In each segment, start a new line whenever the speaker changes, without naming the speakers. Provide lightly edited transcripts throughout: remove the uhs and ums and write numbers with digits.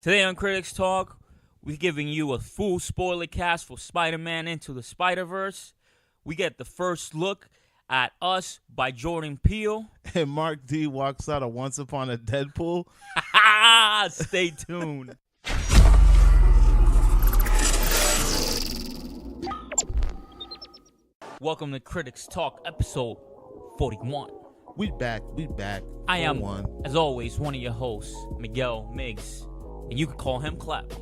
Today on CritiX Talk, we're giving you a full spoiler cast for Spider-Man Into the Spider-Verse. We get the first look at Us by Jordan Peele.
And Mark D walks out of Once Upon a Deadpool.
Stay tuned. Welcome to CritiX Talk, episode 41.
We back.
I am, as always, one of your hosts, Migz. And you can call him Klep.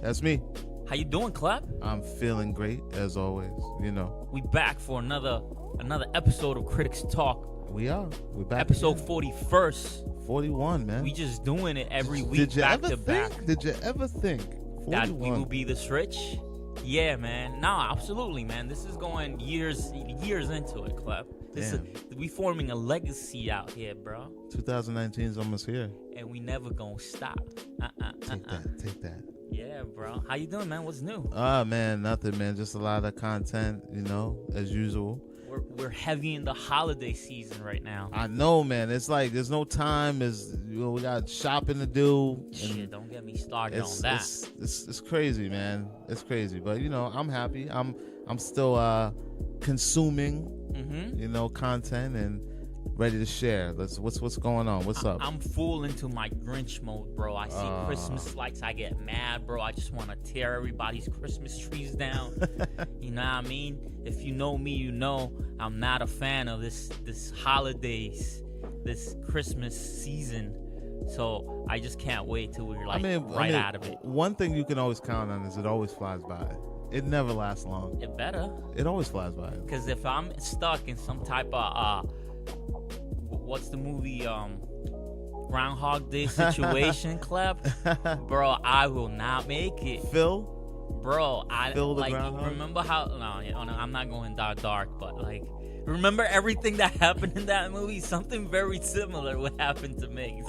That's me.
How you doing, Klep?
I'm feeling great, as always. You know.
We back for another episode of CritiX Talk.
We're back.
Episode
again.
41st.
41, man.
We just doing it every week back to back.
Did you ever think 41?
That we will be this rich? Yeah, man. No, absolutely, man. This is going years into it, Klep. We forming a legacy out here, bro.
2019 is almost here.
And we never gonna stop.
Take that.
Yeah, bro. How you doing, man? What's new?
Man, nothing, man. Just a lot of content, as usual.
We're heavy in the holiday season right now.
I know, man. It's like there's no time. We got shopping to do.
Shit, don't get me started on that.
It's crazy, man. It's crazy, but I'm happy. I'm still consuming, content and ready to share. What's going on? What's up?
I'm full into my Grinch mode, bro. I see Christmas lights, I get mad, bro. I just want to tear everybody's Christmas trees down. You know what I mean? If you know me, you know I'm not a fan of this holidays, this Christmas season. So I just can't wait till we're out of it.
One thing you can always count on is it always flies by. It never lasts long.
It better.
It always flies by.
Because if I'm stuck in some type of what's the movie Groundhog Day situation, Klep? Bro, I will not make it.
Phil,
remember how? No, I'm not going dark, but remember everything that happened in that movie? Something very similar would happen to me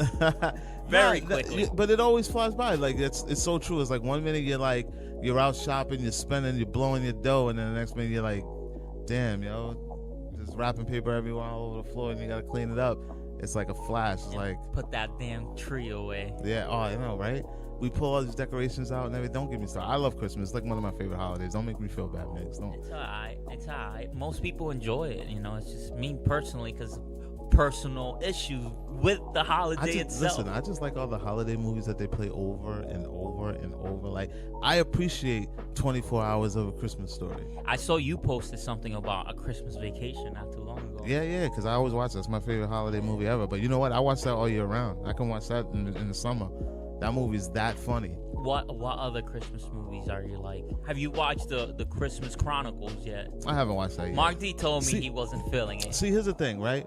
very quickly.
But it always flies by. It's so true. It's like 1 minute you're out shopping, you're spending, you're blowing your dough, and then the next minute you're like, damn, just wrapping paper everywhere all over the floor, and you gotta clean it up. It's like a flash. It's
put that damn tree away.
Yeah. Oh, I know, right? We pull all these decorations out and everything. Don't get me started. I love Christmas. It's like one of my favorite holidays. Don't make me feel bad, Migz. Don't.
It's alright. Most people enjoy it. It's just me personally, because personal issues with the holiday itself.
Listen, I just like all the holiday movies that they play over and over and over. I appreciate 24 hours of A Christmas Story.
I saw you posted something about A Christmas Vacation not too long ago.
Yeah, because I always watch that. It's my favorite holiday movie ever. But you know what? I watch that all year round. I can watch that in the summer. That movie's that funny.
What other Christmas movies are you like? Have you watched the Christmas Chronicles yet?
I haven't watched that yet.
Mark D told me he wasn't feeling it.
See, here's the thing, right?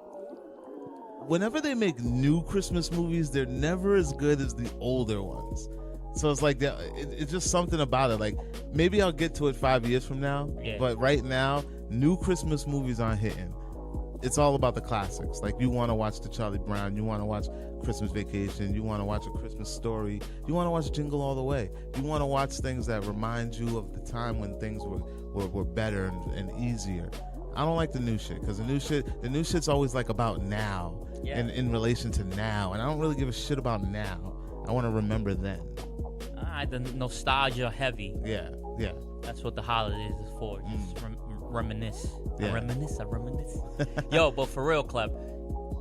Whenever they make new Christmas movies, they're never as good as the older ones. So it's like it's just something about it. Maybe I'll get to it 5 years from now. Yeah. But right now, new Christmas movies aren't hitting. It's all about the classics. You want to watch the Charlie Brown, you want to watch Christmas Vacation, you want to watch A Christmas Story, you want to watch Jingle All the Way. You want to watch things that remind you of the time when things were better and easier. I don't like the new shit, because the new shit's always about now, in relation to now, and I don't really give a shit about now. I want to remember then.
The nostalgia heavy.
Yeah.
That's what the holidays is for. Just reminisce.
Yeah.
I reminisce. Yo, but for real, Klep,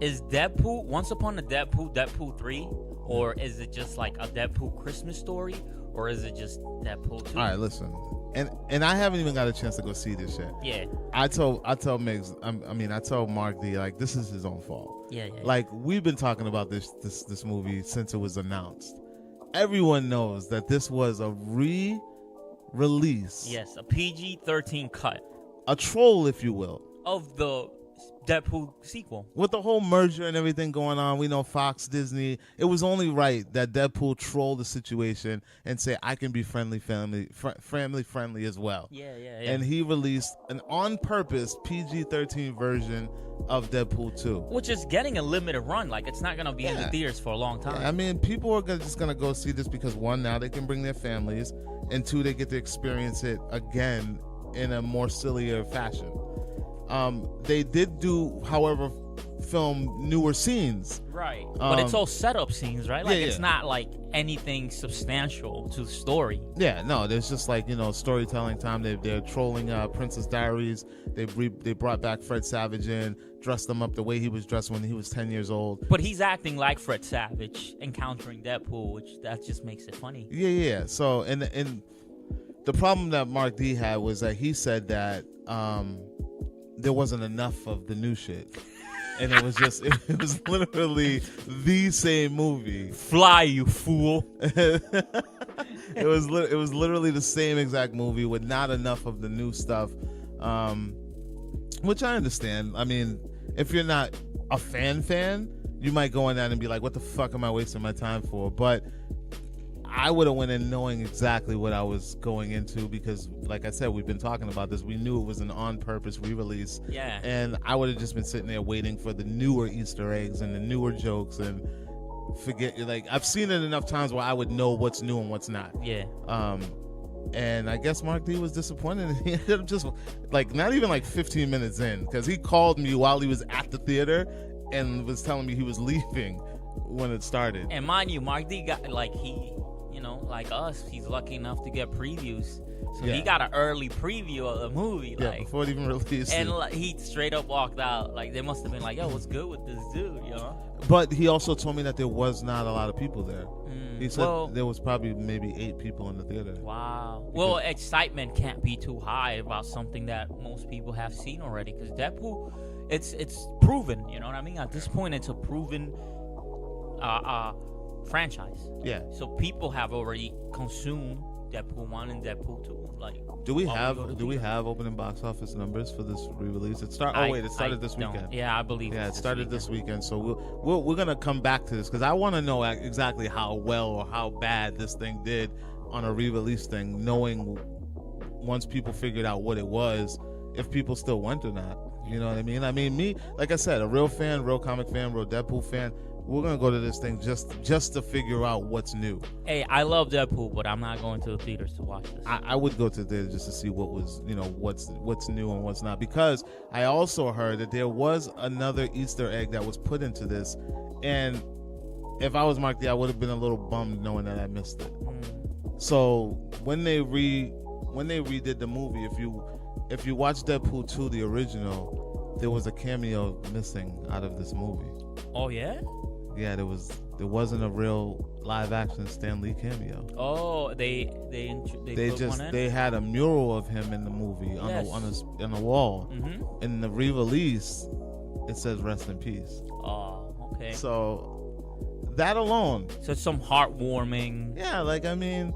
is Deadpool, Once Upon a Deadpool 3? Or is it just a Deadpool Christmas Story? Or is it just Deadpool 2?
All right, listen. And I haven't even got a chance to go see this yet.
Yeah.
I told Migz, I told Mark D, this is his own fault.
Yeah.
We've been talking about this movie since it was announced. Everyone knows that this was a re-release.
Yes, a PG-13 cut.
A troll, if you will.
Of the Deadpool sequel.
With the whole merger and everything going on, we know Fox, Disney, it was only right that Deadpool troll the situation and say, I can be family friendly as well.
Yeah.
And he released an on-purpose PG-13 version of Deadpool 2.
Which is getting a limited run. It's not going to be in the theaters for a long time.
Yeah, people are just going to go see this because, one, now they can bring their families, and two, they get to experience it again in a more sillier fashion. They did do, however, film newer scenes.
Right. But it's all setup scenes, right? Like,
yeah,
it's not like anything substantial to the story.
Yeah, no, there's just like, storytelling time. They're trolling Princess Diaries. They brought back Fred Savage in, dressed him up the way he was dressed when he was 10 years old.
But he's acting like Fred Savage encountering Deadpool, which that just makes it funny.
Yeah. So, and the problem that Mark D had was that he said that there wasn't enough of the new shit. And it was just, it was literally the same movie.
Fly, you fool.
It was literally the same exact movie with not enough of the new stuff, which I understand. I mean, if you're not a fan, you might go in that and be like, what the fuck am I wasting my time for? But I would have went in knowing exactly what I was going into because, like I said, we've been talking about this. We knew it was an on-purpose re-release.
Yeah.
And I would have just been sitting there waiting for the newer Easter eggs and the newer jokes and forget. Like, I've seen it enough times where I would know what's new and what's not.
Yeah.
And I guess Mark D was disappointed. He ended up just like not even like 15 minutes in because he called me while he was at the theater and was telling me he was leaving when it started.
And mind you, Mark D got like like us, he's lucky enough to get previews. So he got an early preview of the movie, like
before it even released.
And he straight up walked out. Like they must have been like, "Yo, what's good with this dude?"
But he also told me that there was not a lot of people there. He said there was probably maybe 8 people in the theater.
Wow. Well, excitement can't be too high about something that most people have seen already. Because Deadpool, it's proven. You know what I mean? At this point, it's a proven franchise.
Yeah.
So people have already consumed Deadpool 1 and Deadpool 2. Like,
do we have opening box office numbers for this re-release? It started this weekend.
Yeah, I believe.
Yeah, it started this weekend. So we're gonna come back to this because I want to know exactly how well or how bad this thing did on a re-release thing. Knowing once people figured out what it was, if people still went or not. You know what I mean? I mean, me, like I said, a real fan, real comic fan, real Deadpool fan. We're gonna go to this thing just to figure out what's new.
Hey, I love Deadpool, but I'm not going to the theaters to watch this.
I would go to the theater just to see what was, what's new and what's not. Because I also heard that there was another Easter egg that was put into this, and if I was Mark D, I would have been a little bummed knowing that I missed it. So when they redid the movie, if you watch Deadpool 2, the original, there was a cameo missing out of this movie.
Oh yeah.
Yeah, there wasn't a real live action Stan Lee cameo.
Oh, they
had a mural of him in the movie on the wall. Mm-hmm. In the re-release, it says "Rest in Peace."
Oh, okay.
So that alone.
So it's some heartwarming.
Yeah, like I mean,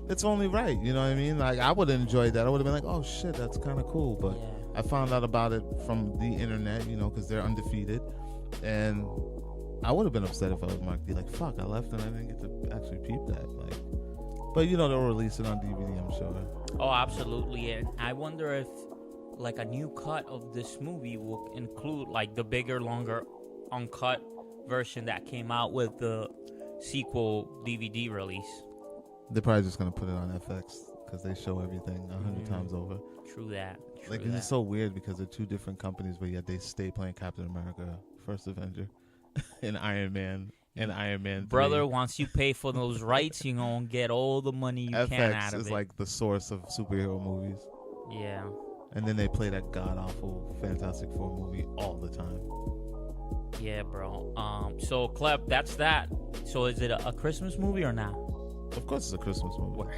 it's only right. You know what I mean? Like I would have enjoyed that. I would have been like, oh shit, that's kind of cool. But I found out about it from the internet, because they're undefeated, and I would have been upset if I was Mark D. Like, fuck, I left and I didn't get to actually peep that. Like, but they'll release it on DVD, I'm sure.
Oh, absolutely. And I wonder if, like, a new cut of this movie will include, like, the bigger, longer, uncut version that came out with the sequel DVD release.
They're probably just gonna put it on FX because they show everything 100 times over.
True that.
It's so weird because they're two different companies, but yet they stay playing Captain America, First Avenger. And Iron Man and Iron Man 3.
Brother, once you pay for those rights, you're going to get all the money you can out of it.
FX is like the source of superhero movies.
Yeah.
And then they play that god-awful Fantastic Four movie all the time.
Yeah, bro. So, Klep, that's that. So is it a Christmas movie or not?
Of course it's a Christmas movie.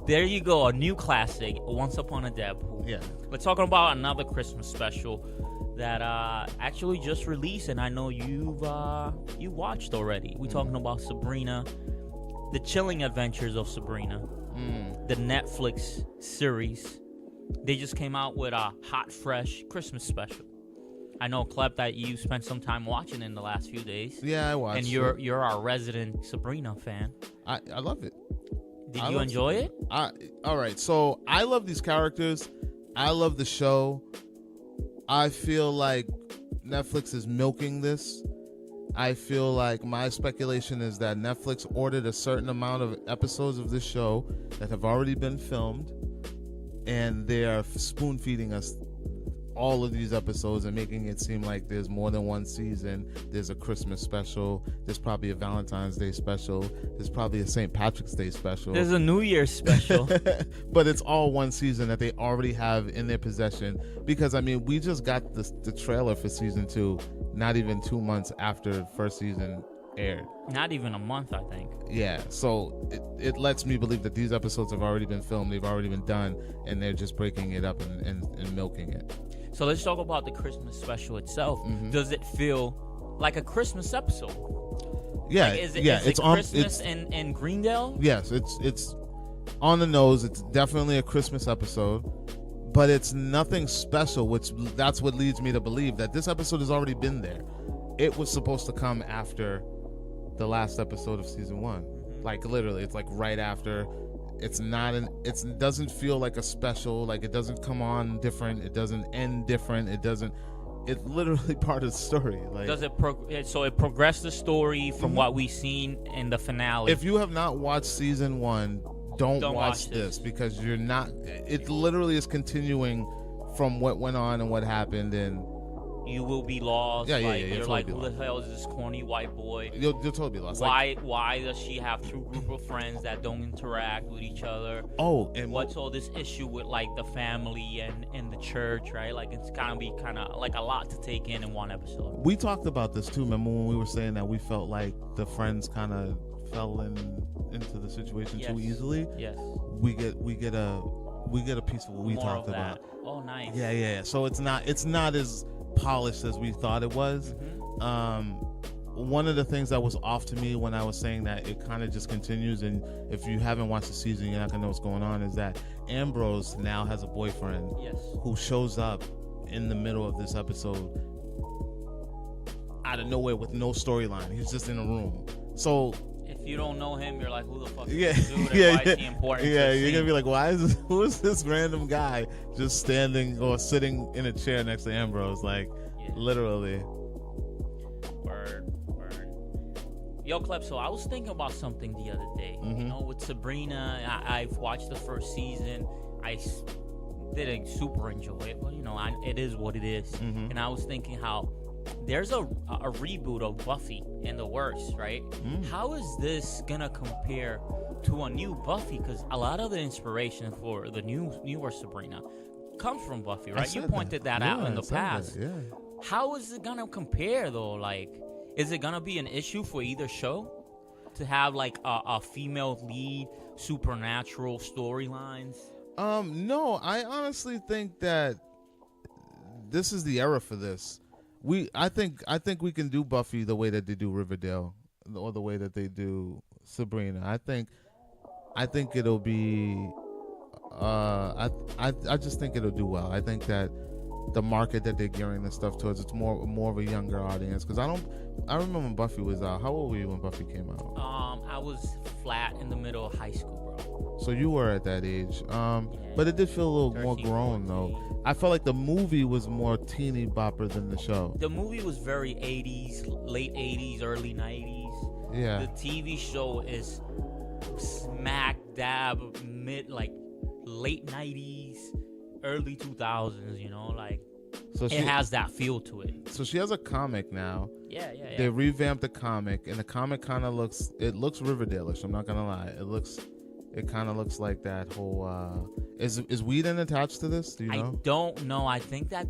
There you go. A new classic, Once Upon a Deadpool.
Yeah.
We're talking about another Christmas special that actually just released, and I know you watched already. We're talking about Sabrina, The Chilling Adventures of Sabrina, the Netflix series. They just came out with a hot, fresh Christmas special. I know, Klep, that you spent some time watching in the last few days.
Yeah, I watched.
And you're our resident Sabrina fan.
I love it.
Did you enjoy it?
All right, so I love these characters. I love the show. I feel like Netflix is milking this. I feel like my speculation is that Netflix ordered a certain amount of episodes of this show that have already been filmed, and they are spoon-feeding us all of these episodes and making it seem like there's more than one season. There's a Christmas special. There's probably a Valentine's Day special. There's probably a St. Patrick's Day special.
There's a New Year's special.
But it's all one season that they already have in their possession. Because, I mean, we just got the trailer for season 2 not even 2 months after the first season aired.
Not even a month, I think.
Yeah, so it lets me believe that these episodes have already been filmed, they've already been done, and they're just breaking it up and milking it.
So let's talk about the Christmas special itself. Does it feel like a Christmas episode?
Yeah,
like, is
it's
it
on
Christmas in Greendale?
Yes, it's on the nose. It's definitely a Christmas episode, but it's nothing special, which that's what leads me to believe that this episode has already been there. It was supposed to come after the last episode of season 1. Like, literally, it's like right after. It doesn't feel like a special. Like, it doesn't come on different. It doesn't end different. It's literally part of the story. Like,
does it so it progressed the story from what we've seen in the finale?
If you have not watched season 1, don't watch this because you're not. It literally is continuing from what went on and what happened, and
you will be lost.
Yeah.
You're
totally
like, who the hell is this corny white boy?
You'll totally be lost.
Why does she have 2 group of friends that don't interact with each other?
Oh, and
what's all this issue with like the family and the church, right? Like, it's gonna be kind of like a lot to take in one episode.
We talked about this too. Remember when we were saying that we felt like the friends kind of fell into the situation too easily?
Yes.
We get a piece of what we
More
talked
of that.
about.
Oh, nice.
Yeah. So it's not as polished as we thought it was. One of the things that was off to me when I was saying that it kind of just continues, and if you haven't watched the season, you're not gonna know what's going on, is that Ambrose now has a boyfriend who shows up in the middle of this episode out of nowhere with no storyline. He's just in a room. So
if you don't know him, you're like, who the fuck is
yeah,
this dude? And why is he important?
Yeah, you're gonna be like, who is this random guy just standing or sitting in a chair next to Ambrose? Like, literally.
Word. Yo, Klep, so I was thinking about something the other day. You know, with Sabrina, I've watched the first season. I didn't super enjoy it, but, you know, it is what it is. And I was thinking how there's a reboot of Buffy in the works, right? How is this gonna compare to a new Buffy? Because a lot of the inspiration for the newer Sabrina comes from Buffy, right? You pointed that out in the past. How is it gonna compare though? Like, is it gonna be an issue for either show to have like a female lead, supernatural storylines?
No, I honestly think that this is the era for this. I think we can do Buffy the way that they do Riverdale, or the way that they do Sabrina. I think it'll be. I just think it'll do well. I think that the market that they're gearing this stuff towards, it's more of a younger audience. Because I remember when Buffy was out. How old were you when Buffy came out?
I was flat in the middle of high school, bro.
So you were at that age. But it did feel a little 13, more grown 14. Though. I felt like the movie was more teeny bopper than the show.
The movie was very 80s, late 80s, early 90s.
Yeah.
The TV show is smack dab mid, like late 90s, early 2000s, you know, like so it has that feel to it.
So she has a comic now.
Yeah.
They revamped the comic, and the comic kind of looks Riverdale-ish, I'm not gonna lie. It kind of looks like that whole. Is Whedon attached to this? Do you know?
I don't know. I think that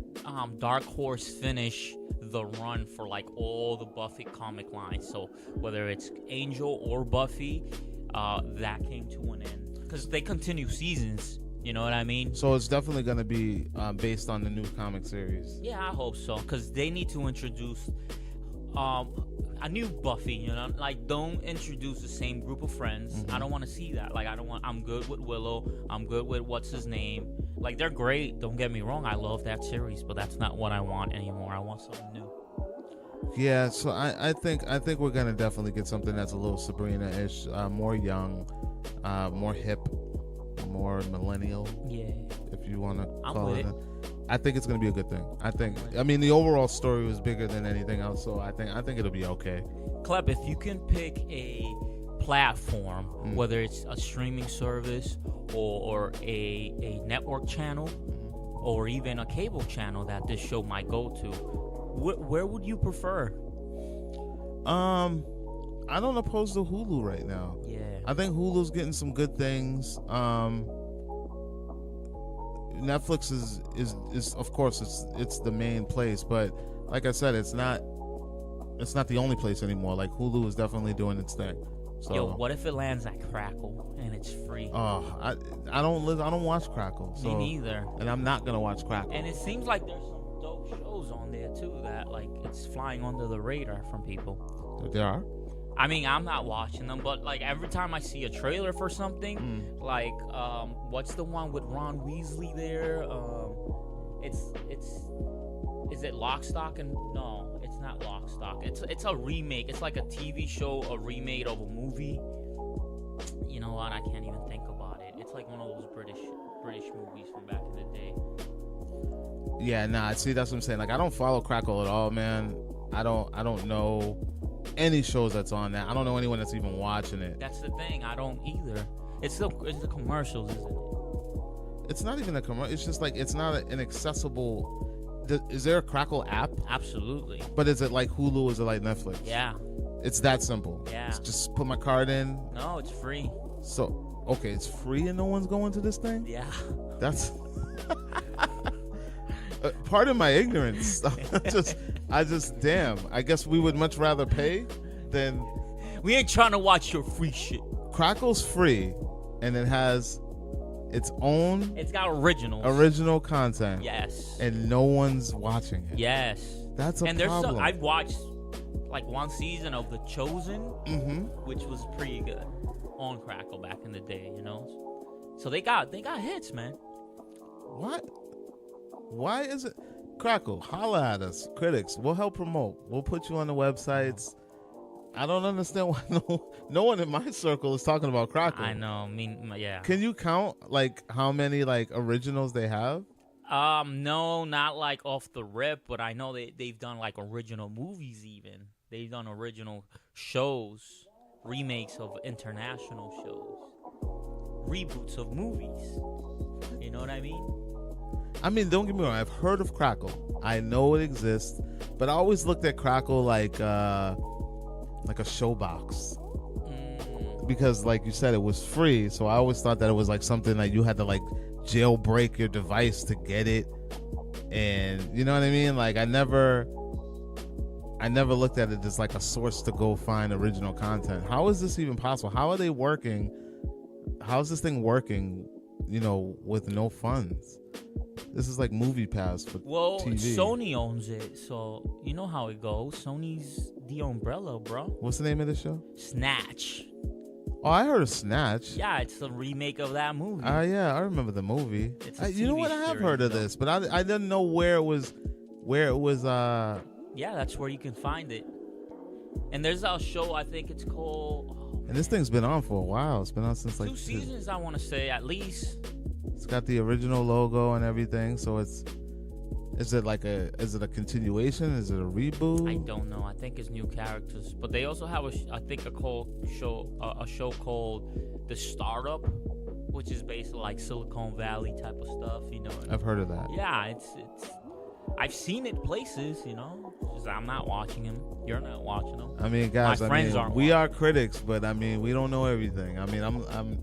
Dark Horse finished the run for like all the Buffy comic lines. So whether it's Angel or Buffy, that came to an end because they continue seasons. You know what I mean?
So it's definitely going to be based on the new comic series.
Yeah, I hope so, because they need to introduce a new Buffy, you know? Like, don't introduce the same group of friends. I don't want to see that. Like, I'm good with Willow. I'm good with what's his name. Like, they're great. Don't get me wrong. I love that series, but that's not what I want anymore. I want something new.
Yeah, so I think we're going to definitely get something that's a little Sabrina-ish, more young, more hip, more millennial.
Yeah.
If you want to call it. I think it's going to be a good thing. I mean, the overall story was bigger than anything else, so I think it'll be okay.
Klep, if you can pick a platform, whether it's a streaming service or a network channel or even a cable channel that this show might go to. Where would you prefer?
I don't oppose to Hulu right now.
Yeah.
I think Hulu's getting some good things. Netflix is of course it's the main place, but like I said, it's not the only place anymore. Like Hulu is definitely doing its thing. So,
yo, what if it lands at Crackle and it's free?
Oh, I don't watch Crackle. So,
Me neither.
And I'm not gonna watch Crackle.
And it seems like there's some dope shows on there too that like it's flying under the radar from people.
There are.
I mean, I'm not watching them, but like every time I see a trailer for something, like what's the one with Ron Weasley there? Is it Lock, Stock and no, it's not Lock, Stock. It's a remake. It's like a TV show, a remake of a movie. You know what? I can't even think about it. It's like one of those British movies from back in the day.
Yeah, nah. See, that's what I'm saying. Like, I don't follow Crackle at all, man. I don't know any shows that's on that. I don't know anyone that's even watching it.
That's the thing. I don't either. It's the commercials, isn't it?
It's not even a commercial. It's just like it's not an accessible. Is there a Crackle app?
Absolutely.
But is it like Hulu? Is it like Netflix?
Yeah.
It's that simple.
Yeah.
It's just put my card in.
No, it's free.
So okay, it's free and no one's going to this thing?
Yeah.
That's pardon my ignorance. I just damn. I guess we would much rather pay than.
We ain't trying to watch your free shit.
Crackle's free, and it has its own.
It's got
original content.
Yes.
And no one's watching it.
Yes.
That's a problem.
I've watched like one season of The Chosen, which was pretty good on Crackle back in the day, you know. So they got hits, man.
What? Why is it? Crackle, holla at us. CritiX, we'll help promote. We'll put you on the websites. I don't understand why no one in my circle is talking about Crackle.
I know. I mean, yeah.
Can you count like how many like originals they have?
No, not like off the rip, but I know they've done like original movies even. They've done original shows, remakes of international shows, reboots of movies. You know what I mean?
I mean, don't get me wrong. I've heard of Crackle. I know it exists, but I always looked at Crackle like a showbox. Because, like you said, it was free. So I always thought that it was like something that you had to like jailbreak your device to get it, and you know what I mean. Like I never looked at it as like a source to go find original content. How is this even possible? How are they working? How is this thing working? You know, with no funds. This is like Movie Pass for TV.
Sony owns it, so you know how it goes. Sony's the umbrella, bro.
What's the name of the show?
Snatch.
Oh, I heard of Snatch.
Yeah, it's the remake of that movie.
Yeah, I remember the movie. You know what? I have heard of this, but I didn't know where it was.
Yeah, that's where you can find it. And there's a show, I think it's called.
And this thing's been on for a while. It's been on since like
2 seasons, I want to say, at least.
It's got the original logo and everything, so is it a continuation? Is it a reboot?
I don't know. I think it's new characters, but they also have a show called The Startup, which is basically like Silicon Valley type of stuff. You know.
I've heard of that.
Yeah, it's. I've seen it places. You know, just I'm not watching them. You're not watching them.
I mean, guys.
My friends aren't.
We are critics, but I mean, we don't know everything. I mean, I'm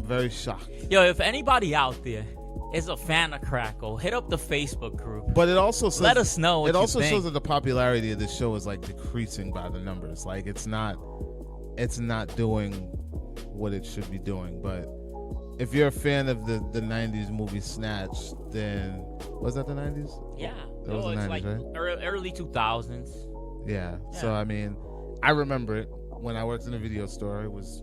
very shocked.
Yo, if anybody out there is a fan of Crackle, hit up the Facebook group.
But it also says,
let us know what
it also
you think.
shows that the popularity of this show is like decreasing by the numbers. Like it's not doing what it should be doing. But if you're a fan of the 90s movie Snatch, then was that the 90s?
Yeah.
That was the 90s,
like
right?
Early 2000s.
Yeah. So I mean, I remember it when I worked in a video store. It was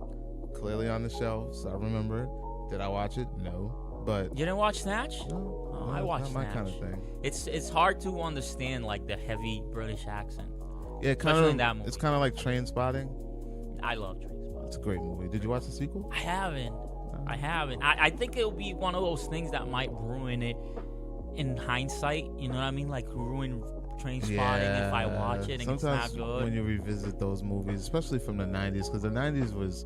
clearly on the shelves. I remember it. Did I watch it? No. But
you didn't watch Snatch?
No,
I watched
Snatch.
Snatch.
Kind of thing.
It's hard to understand like the heavy British accent.
Yeah,
especially in that movie.
It's kind of like Train Spotting.
I love Train Spotting.
It's a great movie. Did you watch the sequel?
I haven't. I think it'll be one of those things that might ruin it in hindsight. You know what I mean? Like ruin Train Spotting if I watch it and
sometimes
it's not good.
When you revisit those movies, especially from the 90s, because the 90s was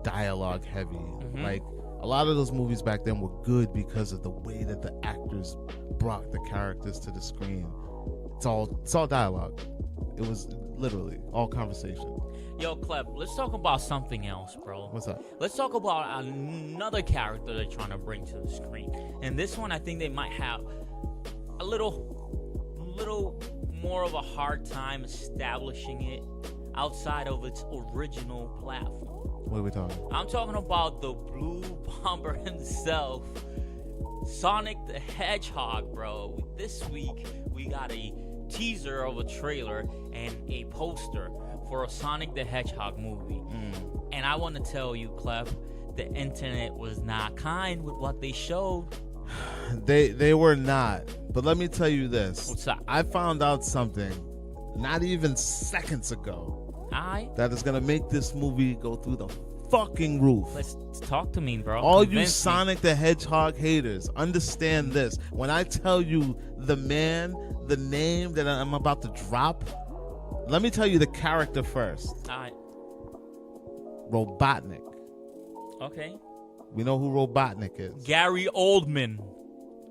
dialogue heavy. Like a lot of those movies back then were good because of the way that the actors brought the characters to the screen. It's all dialogue. It was literally all conversation.
Yo, Klep, let's talk about something else, bro.
What's up?
Let's talk about another character they're trying to bring to the screen. And this one, I think they might have a little more of a hard time establishing it outside of its original platform.
What are we talking?
I'm talking about the Blue Bomber himself, Sonic the Hedgehog, bro. This week, we got a teaser of a trailer and a poster for a Sonic the Hedgehog movie. And I want to tell you, Klep, the internet was not kind with what they showed.
They were not. But let me tell you this.
What's up?
I found out something not even seconds ago that is going to make this movie go through the fucking roof.
Let's talk to me, bro.
All you Sonic the Hedgehog haters, understand this. When I tell you the name that I'm about to drop, let me tell you the character first.
All right.
Robotnik.
Okay.
We know who Robotnik is.
Gary Oldman.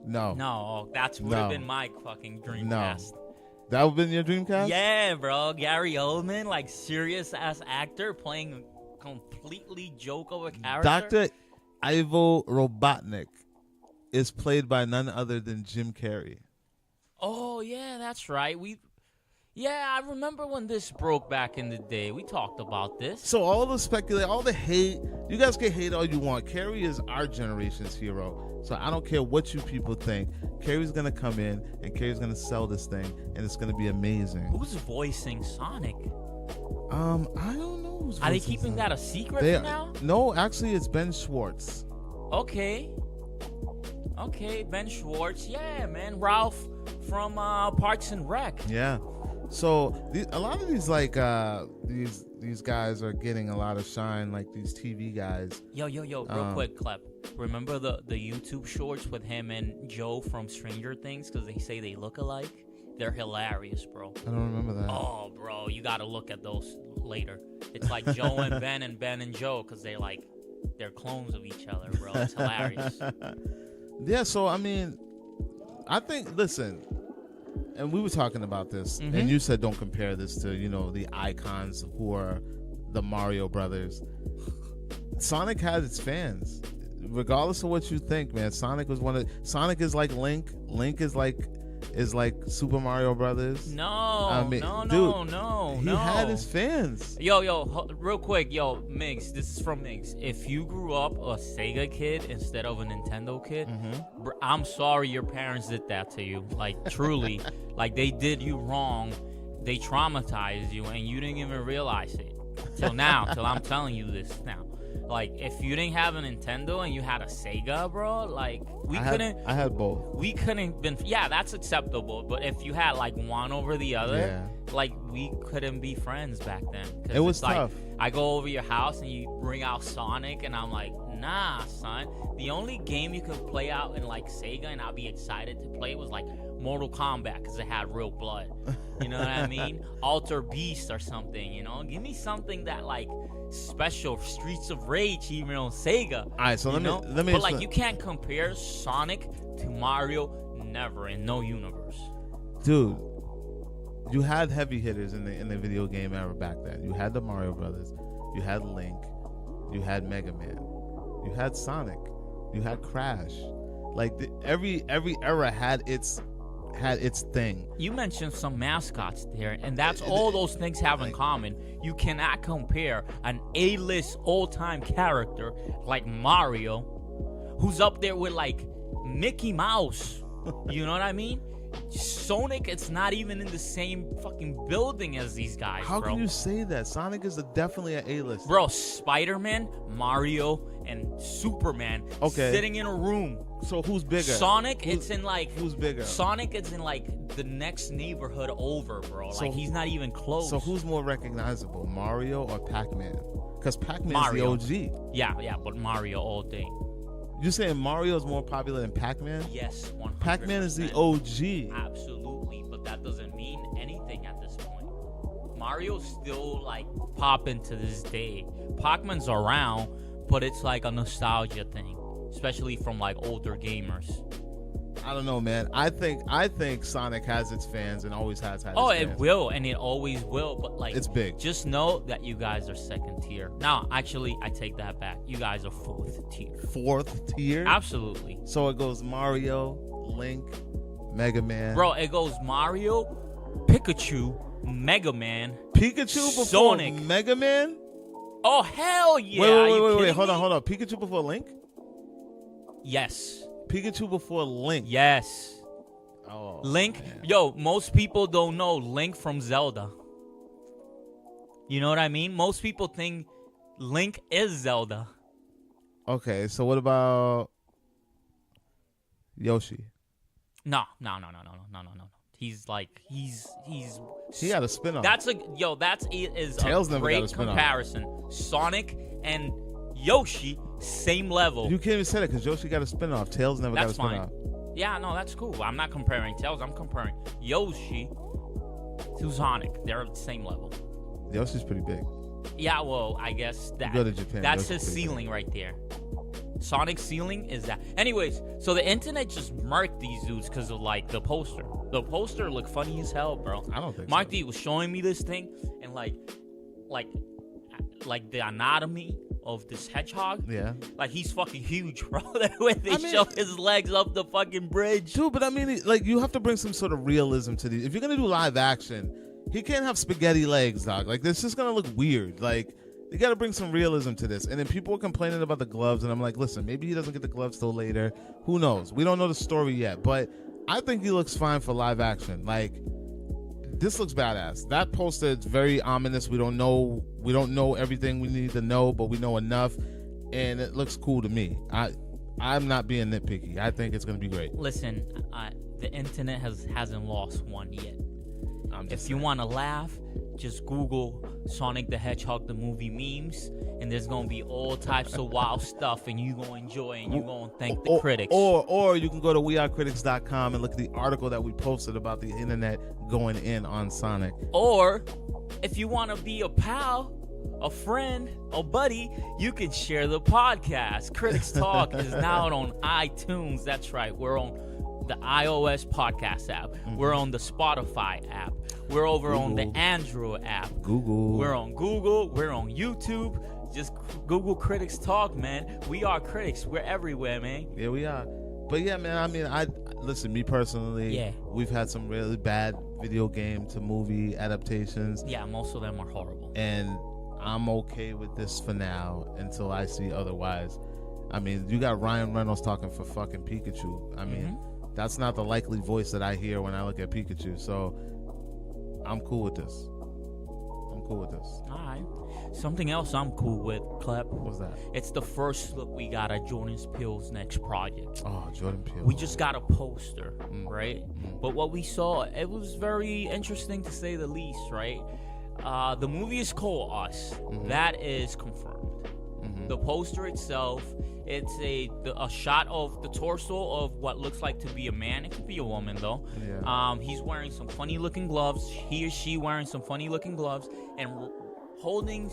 No,
that would have been my fucking dream cast.
That would have been your dream cast?
Yeah, bro. Gary Oldman, like serious ass actor playing a completely joke of a character.
Dr. Ivo Robotnik is played by none other than Jim Carrey.
Oh yeah, that's right. I remember when this broke back in the day. We talked about this.
So all the speculation, all the hate, you guys can hate all you want. Carrey is our generation's hero. So I don't care what you people think. Carrey's going to come in and Carrey's going to sell this thing and it's going to be amazing.
Who's voicing Sonic?
I don't know who's
Are they keeping that a secret for now?
No, actually it's Ben Schwartz.
Okay, Ben Schwartz. Yeah, man. Ralph from Parks and Rec.
Yeah. So a lot of these these guys are getting a lot of shine, like these TV guys.
Yo, real quick, Klep. Remember the YouTube shorts with him and Joe from Stranger Things? Because they say they look alike. They're hilarious, bro.
I don't remember that.
Oh, bro, you got to look at those later. It's like Joe and Ben and Joe because they're clones of each other, bro. It's hilarious.
Yeah, so I mean, I think, listen, and we were talking about this, and you said don't compare this to, the icons who are the Mario brothers. Sonic has its fans. Regardless of what you think, man, Sonic is like Link. Link is like Super Mario Brothers.
No,
He had his fans.
Yo, real quick, Migz, this is from Migz. If you grew up a Sega kid instead of a Nintendo kid, I'm sorry your parents did that to you. Like, truly, like they did you wrong. They traumatized you, and you didn't even realize it till I'm telling you this now. Like, if you didn't have a Nintendo and you had a Sega, bro, like,
I had both.
We couldn't been, that's acceptable. But if you had, like, one over the other, like, we couldn't be friends back then.
It was tough.
Like, I go over your house and you bring out Sonic, and I'm like, nah, son. The only game you could play out in, like, Sega and I'd be excited to play was, like, Mortal Kombat because it had real blood. You know what I mean? Alter Beast or something, Give me something that, like, special. Streets of Rage even on Sega. All
right, so let me
but like, you can't compare Sonic to Mario. Never, in no universe.
Dude, you had heavy hitters in the video game era back then. You had the Mario Brothers, you had Link, you had Mega Man, you had Sonic, you had Crash. Like, every era had its thing.
You mentioned some mascots there, and that's all those things have in common. You cannot compare an A-list all-time character like Mario, who's up there with, like, Mickey Mouse. You know what I mean? Sonic, it's not even in the same fucking building as these guys,
How
bro.
can you say that? Sonic is definitely an A-list.
Bro, Spider-Man, Mario, and Superman sitting in a room.
So who's bigger?
Sonic, it's in like...
Who's bigger?
Sonic is in like the next neighborhood over, bro. Like, he's not even close.
So who's more recognizable, Mario or Pac-Man? Because Pac-Man's the OG.
Yeah, but Mario all day.
You saying Mario is more popular than Pac-Man?
Yes, 100%.
Pac-Man is the OG.
Absolutely, but that doesn't mean anything at this point. Mario's still, like, popping to this day. Pac-Man's around, but it's like a nostalgia thing, especially from like older gamers.
I don't know, man. I think Sonic has its fans and always has had.
Oh,
its
it
fans.
will, and it always will. But like,
It's big.
Just know that you guys are second tier. Now, actually, I take that back. You guys are fourth tier.
Fourth tier.
Absolutely,
So it goes Mario, Link, Mega Man.
bro. It goes Mario, Pikachu, Mega Man,
Pikachu before
Sonic.
Mega Man.
Oh hell yeah!
Wait.
Are you
Hold
kidding
on,
me?
hold on. Pikachu before Link.
Yes.
Pikachu before Link.
Yes.
Oh,
Link.
man.
Yo, most people don't know Link from Zelda. You know what I mean? Most people think Link is Zelda.
Okay, so what about Yoshi?
No. He's
He got a spin-off.
That's is
Tails
a
never got
great
a spin-off.
comparison. Sonic and Yoshi, same level.
You can't even say that because Yoshi got a spin-off. Tails never got a
That's fine.
spin-off.
Yeah, no, that's cool. I'm not comparing Tails. I'm comparing Yoshi to Sonic. They're at the same level.
Yoshi's pretty big.
Yeah, well, I guess
You go to Japan,
that's
Yoshi's
his
pretty
ceiling right there. Sonic's ceiling is that. Anyways, so the internet just marked these dudes because of like the poster. The poster looked funny as hell, bro.
I don't think
Mark
so.
D was showing me this thing and like the anatomy of this hedgehog.
Yeah.
Like he's fucking huge, bro. The way they
I mean-
show his legs up the fucking bridge.
Dude, but I mean, like, you have to bring some sort of realism to these. If you're gonna do live action, he can't have spaghetti legs, dog. Like, this is gonna look weird. Like, you gotta bring some realism to this. And then people were complaining about the gloves, and I'm like, listen, maybe he doesn't get the gloves till later. Who knows? We don't know the story yet, but I think he looks fine for live action. Like, this looks badass. That poster is very ominous. We don't know everything we need to know, but we know enough, and it looks cool to me. I'm not being nitpicky. I think it's gonna be great.
Listen, the internet hasn't lost one yet.
I'm just
If you want to laugh, just Google Sonic the Hedgehog the movie memes, and there's gonna be all types of wild stuff, and you gonna enjoy, and you gonna thank the critics.
Or you can go to wearecritics.com and look at the article that we posted about the internet going in on Sonic.
Or if you want to be a pal, a friend, a buddy, you can share the podcast. Critics Talk is now on iTunes. That's right. We're on the iOS podcast app.
Mm-hmm.
We're on the Spotify app. We're over on the
Google.
Android app.
Google.
We're on Google. We're on YouTube. Just Google Critics Talk, man. We are critics. We're everywhere, man.
Yeah, we are. But yeah, man, I mean, listen, me personally,
Yeah.
we've had some really bad video game to movie adaptations,
Yeah, most of them are horrible.
and I'm okay with this for now until I see otherwise. I mean, you got Ryan Reynolds talking for fucking Pikachu. I mean, that's not the likely voice that I hear when I look at Pikachu. So I'm cool with this.
All right. Something else I'm cool with, Klep.
What's that?
It's the first look we got at Jordan Peele's next project.
Oh, Jordan Peele.
We just got a poster, right? But what we saw, it was very interesting to say the least, right? The movie is called Us. That is confirmed. The poster itself, it's a shot of the torso of what looks like to be a man. It could be a woman though.
Yeah.
He's wearing some funny looking gloves. He or she wearing some funny looking gloves and holding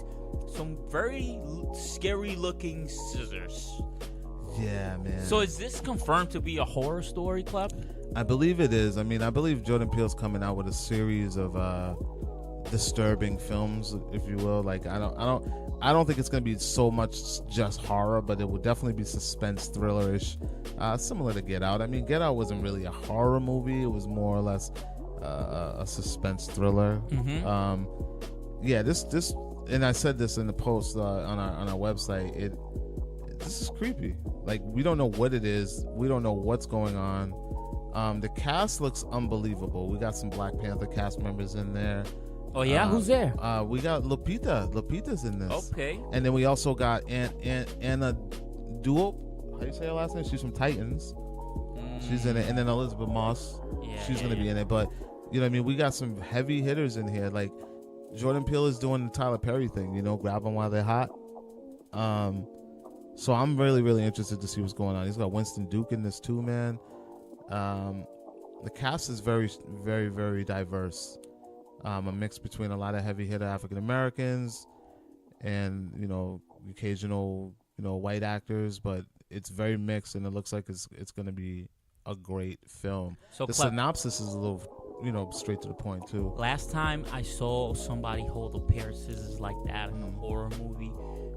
some very scary looking scissors.
Yeah, man.
So is this confirmed to be a horror story, Klep?
I believe it is. I mean, I believe Jordan Peele's coming out with a series of disturbing films, if you will. Like, I don't think it's gonna be so much just horror, but it will definitely be suspense, thriller-ish, similar to Get Out. I mean, Get Out wasn't really a horror movie; it was more or less a suspense thriller. Yeah, this, and I said this in the post on our website. This is creepy. Like, we don't know what it is. We don't know what's going on. The cast looks unbelievable. We got some Black Panther cast members in there.
Oh yeah, who's there?
We got Lupita. Lupita's in this.
Okay.
And then we also got Anna Duop. How do you say her last name? She's from Titans. She's in it. And then Elizabeth Moss. She's going to be in it. But, you know what I mean? We got some heavy hitters in here. Like, Jordan Peele is doing the Tyler Perry thing, you know, grab them while they're hot. So I'm really, really interested to see what's going on. He's got Winston Duke in this too, man. The cast is very, very, very diverse. A mix between a lot of heavy hitter African Americans and, you know, occasional white actors, but it's very mixed, and it looks like it's going to be a great film.
So
the synopsis is a little, straight to the point too.
Last time I saw somebody hold a pair of scissors like that in a horror movie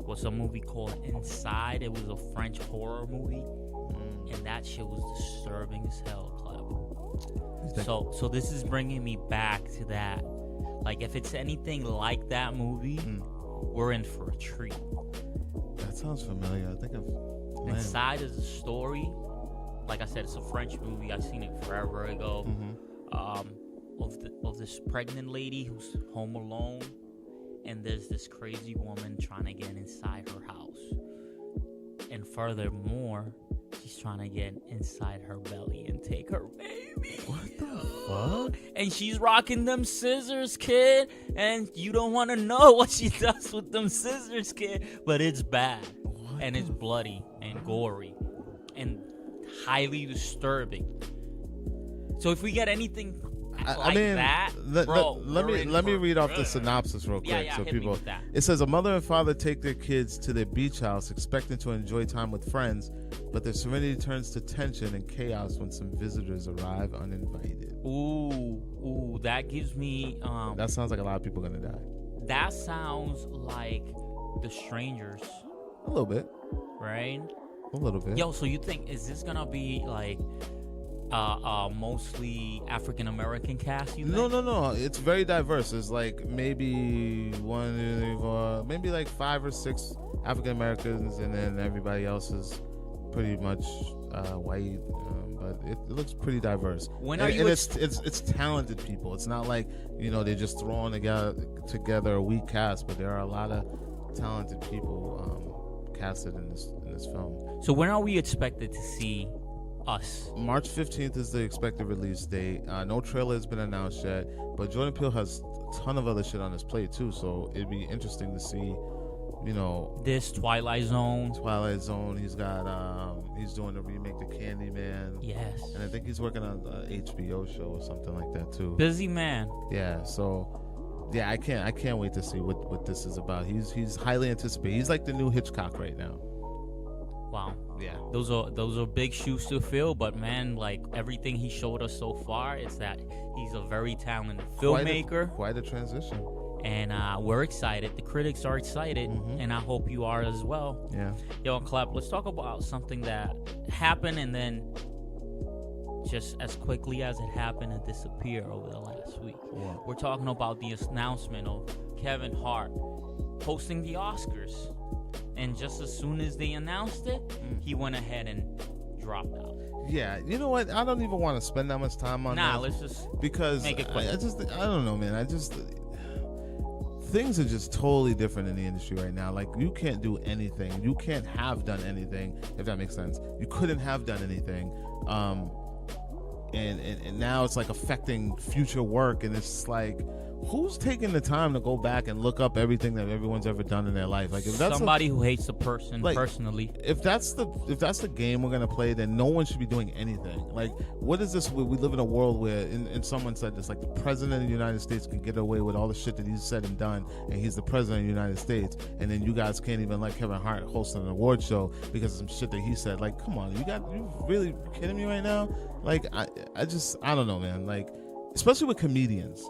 was a movie called Inside. It was a French horror movie, and that shit was disturbing as hell, Klep. So this is bringing me back to that. Like, if it's anything like that movie, we're in for a treat.
That sounds familiar. I think
Inside is a story. Like I said, it's a French movie. I seen it forever ago. Of this pregnant lady who's home alone, and there's this crazy woman trying to get inside her house. And furthermore, she's trying to get inside her belly and take her baby.
What the fuck?
And she's rocking them scissors, kid. And you don't want to know what she does with them scissors, kid. But it's bad. And it's bloody and gory and highly disturbing. So if we get anything
let me read off the synopsis real quick, so people. It says a mother and father take their kids to their beach house, expecting to enjoy time with friends, but their serenity turns to tension and chaos when some visitors arrive uninvited.
Ooh, that gives me.
That sounds like a lot of people are gonna die.
That sounds like The Strangers.
A little bit,
right?
A little bit.
Yo, so you think is this gonna be like? Mostly African American cast, you think?
No. It's very diverse. There's like maybe maybe like 5 or 6 African Americans, and then everybody else is pretty much white. But it looks pretty diverse. It's talented people. It's not like they're just throwing together a weak cast, but there are a lot of talented people casted in this film.
So when are we expected to see us?
March 15th is the expected release date. No trailer has been announced yet, but Jordan Peele has a ton of other shit on his plate too, so it'd be interesting to see,
this Twilight Zone.
He's got he's doing a remake to Candyman.
Yes.
And I think he's working on an HBO show or something like that too.
Busy man.
Yeah, so yeah, I can't wait to see what this is about. He's highly anticipated. He's like the new Hitchcock right now.
Wow.
Yeah.
Those are big shoes to fill, but man, like everything he showed us so far, it's that he's a very talented filmmaker.
Quite a transition.
And we're excited. The critics are excited, and I hope you are as well.
Yeah.
Yo, Klep, let's talk about something that happened and then just as quickly as it happened and disappeared over the last week.
Yeah.
We're talking about the announcement of Kevin Hart hosting the Oscars. And just as soon as they announced it, he went ahead and dropped out.
Yeah, you know what? I don't even want to spend that much time on that.
Let's just
because
make it quick.
I don't know, man. Things are just totally different in the industry right now. Like, you can't do anything. You can't have done anything, if that makes sense. You couldn't have done anything. And now it's like affecting future work, and it's like, who's taking the time to go back and look up everything that everyone's ever done in their life? Like, if that's
somebody who hates a person personally.
If that's the game we're gonna play, then no one should be doing anything. Like, what is this? We live in a world where, and someone said this, like, the president of the United States can get away with all the shit that he's said and done, and he's the president of the United States, and then you guys can't even let Kevin Hart host an award show because of some shit that he said. Like, come on, you really kidding me right now? Like, I don't know, man. Like, especially with comedians.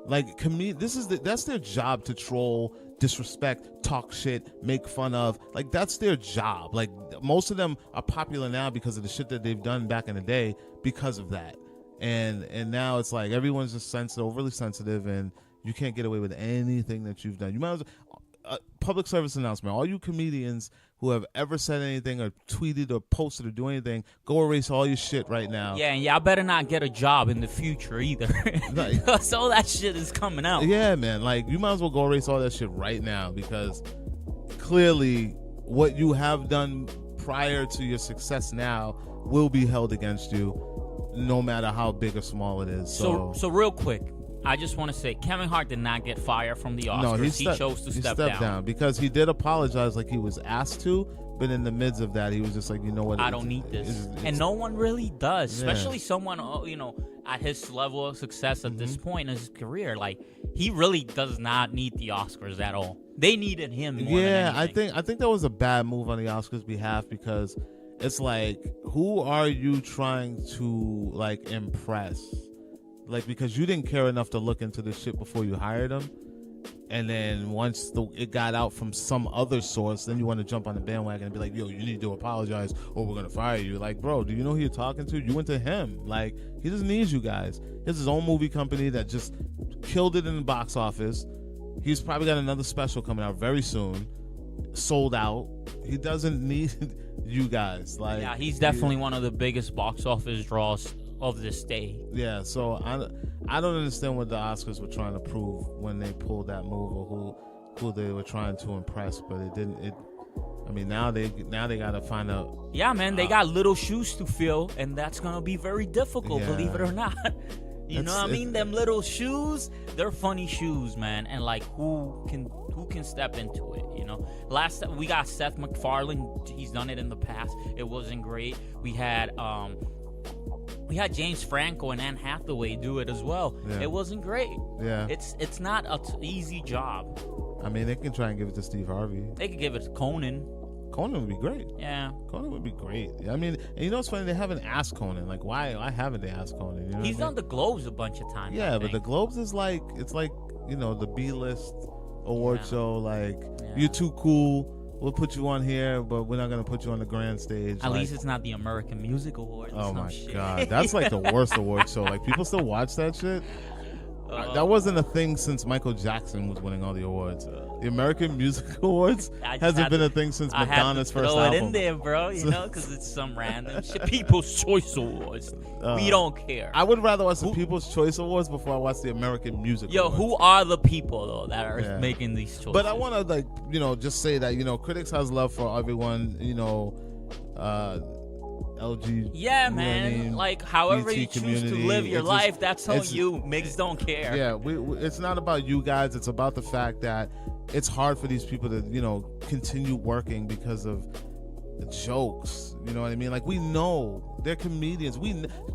Like, that's their job, to troll, disrespect, talk shit, make fun of. Like, that's their job. Like, most of them are popular now because of the shit that they've done back in the day because of that. And now it's like everyone's just overly sensitive, and you can't get away with anything that you've done. You might as well, public service announcement. All you comedians who have ever said anything or tweeted or posted or do anything, go erase all your shit right now.
Yeah, and y'all better not get a job in the future either. Because all that shit is coming out.
Yeah, man. Like, you might as well go erase all that shit right now, because clearly what you have done prior to your success now will be held against you, no matter how big or small it is.
So real quick, I just want to say, Kevin Hart did not get fired from the Oscars.
No, he
chose to step
down because he did apologize like he was asked to, But in the midst of that, he was just like, you know what?
I don't need this. And no one really does, especially someone, at his level of success at this point in his career. Like, he really does not need the Oscars at all. They needed him more than anything.
I think that was a bad move on the Oscars' behalf, because it's like, who are you trying to like impress? Like, because you didn't care enough to look into this shit before you hired him, and then once it got out from some other source, then you want to jump on the bandwagon and be like, yo, you need to apologize or we're gonna fire you. Like, bro, do you know who you're talking to? You went to him. Like, he doesn't need you guys. He has his own movie company that just killed it in the box office. He's probably got another special coming out very soon, sold out. He doesn't need you guys. Like,
yeah, he's definitely one of the biggest box office draws of this day.
Yeah, so I don't understand what the Oscars were trying to prove when they pulled that move, or who they were trying to impress, but it didn't. I mean, now they gotta find out.
Yeah, man, they got little shoes to fill, and that's gonna be very difficult, believe it or not. You know what I mean? Them little shoes, they're funny shoes, man. And like, who can step into it? You know, last we got Seth MacFarlane. He's done it in the past. It wasn't great. We had James Franco and Anne Hathaway do it as well. Yeah. It wasn't great. Yeah, it's not an easy job.
I mean, they can try and give it to Steve Harvey.
They could give it to Conan.
Conan would be great.
Yeah,
Conan would be great. I mean, and you know what's funny? They haven't asked Conan. Like, why haven't they asked Conan? You know,
he's done the Globes a bunch of times.
Yeah, but the Globes is like, it's like, you know, the B-list award show. Like, you're too cool. We'll put you on here, but we're not gonna put you on the grand stage.
At least it's not the American Music Awards.
Oh my god, that's like the worst award show. Like, people still watch that shit. That wasn't a thing since Michael Jackson was winning all the awards. The American Music Awards hasn't been a thing since Madonna's first album.
Throw it in there, bro. You know, because it's some random shit. People's Choice Awards. We don't care.
I would rather watch the People's Choice Awards before I watch the American Music Awards.
Who are the people though that are making these choices?
But I want to, like, you know, just say that, you know, CritiX has love for everyone. You know, LG.
Yeah, man. Like, however you choose to live your life, that's on you. Migz don't care.
Yeah, it's not about you guys. It's about the fact that it's hard for these people to, you know, continue working because of the jokes. You know what I mean? Like, we know they're comedians.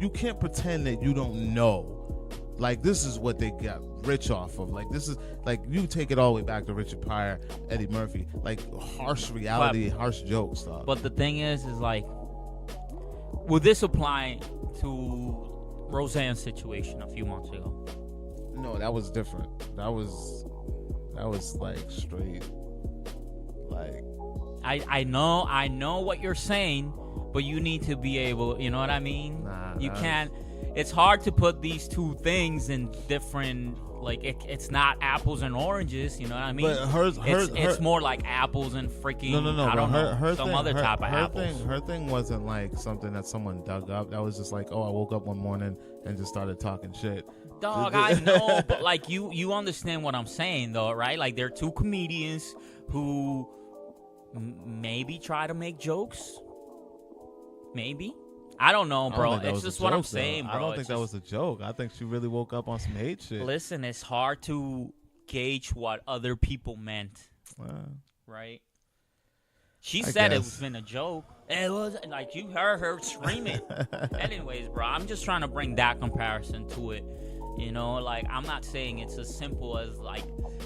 You can't pretend that you don't know. Like, this is what they got rich off of. Like, this is, like, you take it all the way back to Richard Pryor, Eddie Murphy. Like, harsh reality, harsh jokes. Dog.
But the thing is like, will this apply to Roseanne's situation a few months ago?
No, that was different. That was like straight. Like,
I know what you're saying, but you need to be able. You know what I mean? You can't. It's hard to put these two things in different. Like, it's not apples and oranges, you know what I mean?
But
it's more like apples and freaking apples.
Her thing wasn't like something that someone dug up. That was just like, oh, I woke up one morning and just started talking shit.
Dog, I know, but like, you understand what I'm saying though, right? Like, they're two comedians who maybe try to make jokes. Maybe. I don't know, bro. It's just what I'm saying, bro.
I don't think that was a joke. I think she really woke up on some hate shit.
Listen, it's hard to gauge what other people meant, right? She said it was been a joke. It was like, you heard her screaming. Anyways, bro, I'm just trying to bring that comparison to it. You know, like, I'm not saying it's as simple as like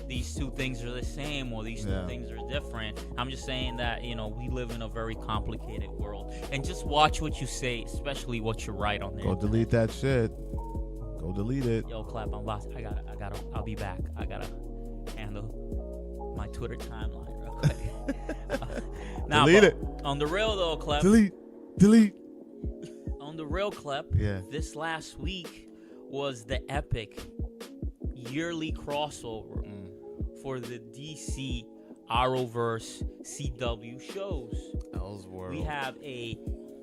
these two things are the same or these two things are different. I'm just saying that, you know, we live in a very complicated world, and just watch what you say, especially what you write on there.
Go delete that shit. Go delete it.
Yo, Klep, I'll be back. I gotta handle my Twitter timeline real quick.
Delete it.
On the real though, Klep.
Delete.
On the real, Klep.
Yeah.
This last week was the epic yearly crossover for the DC Arrowverse CW shows.
Elseworld.
We have a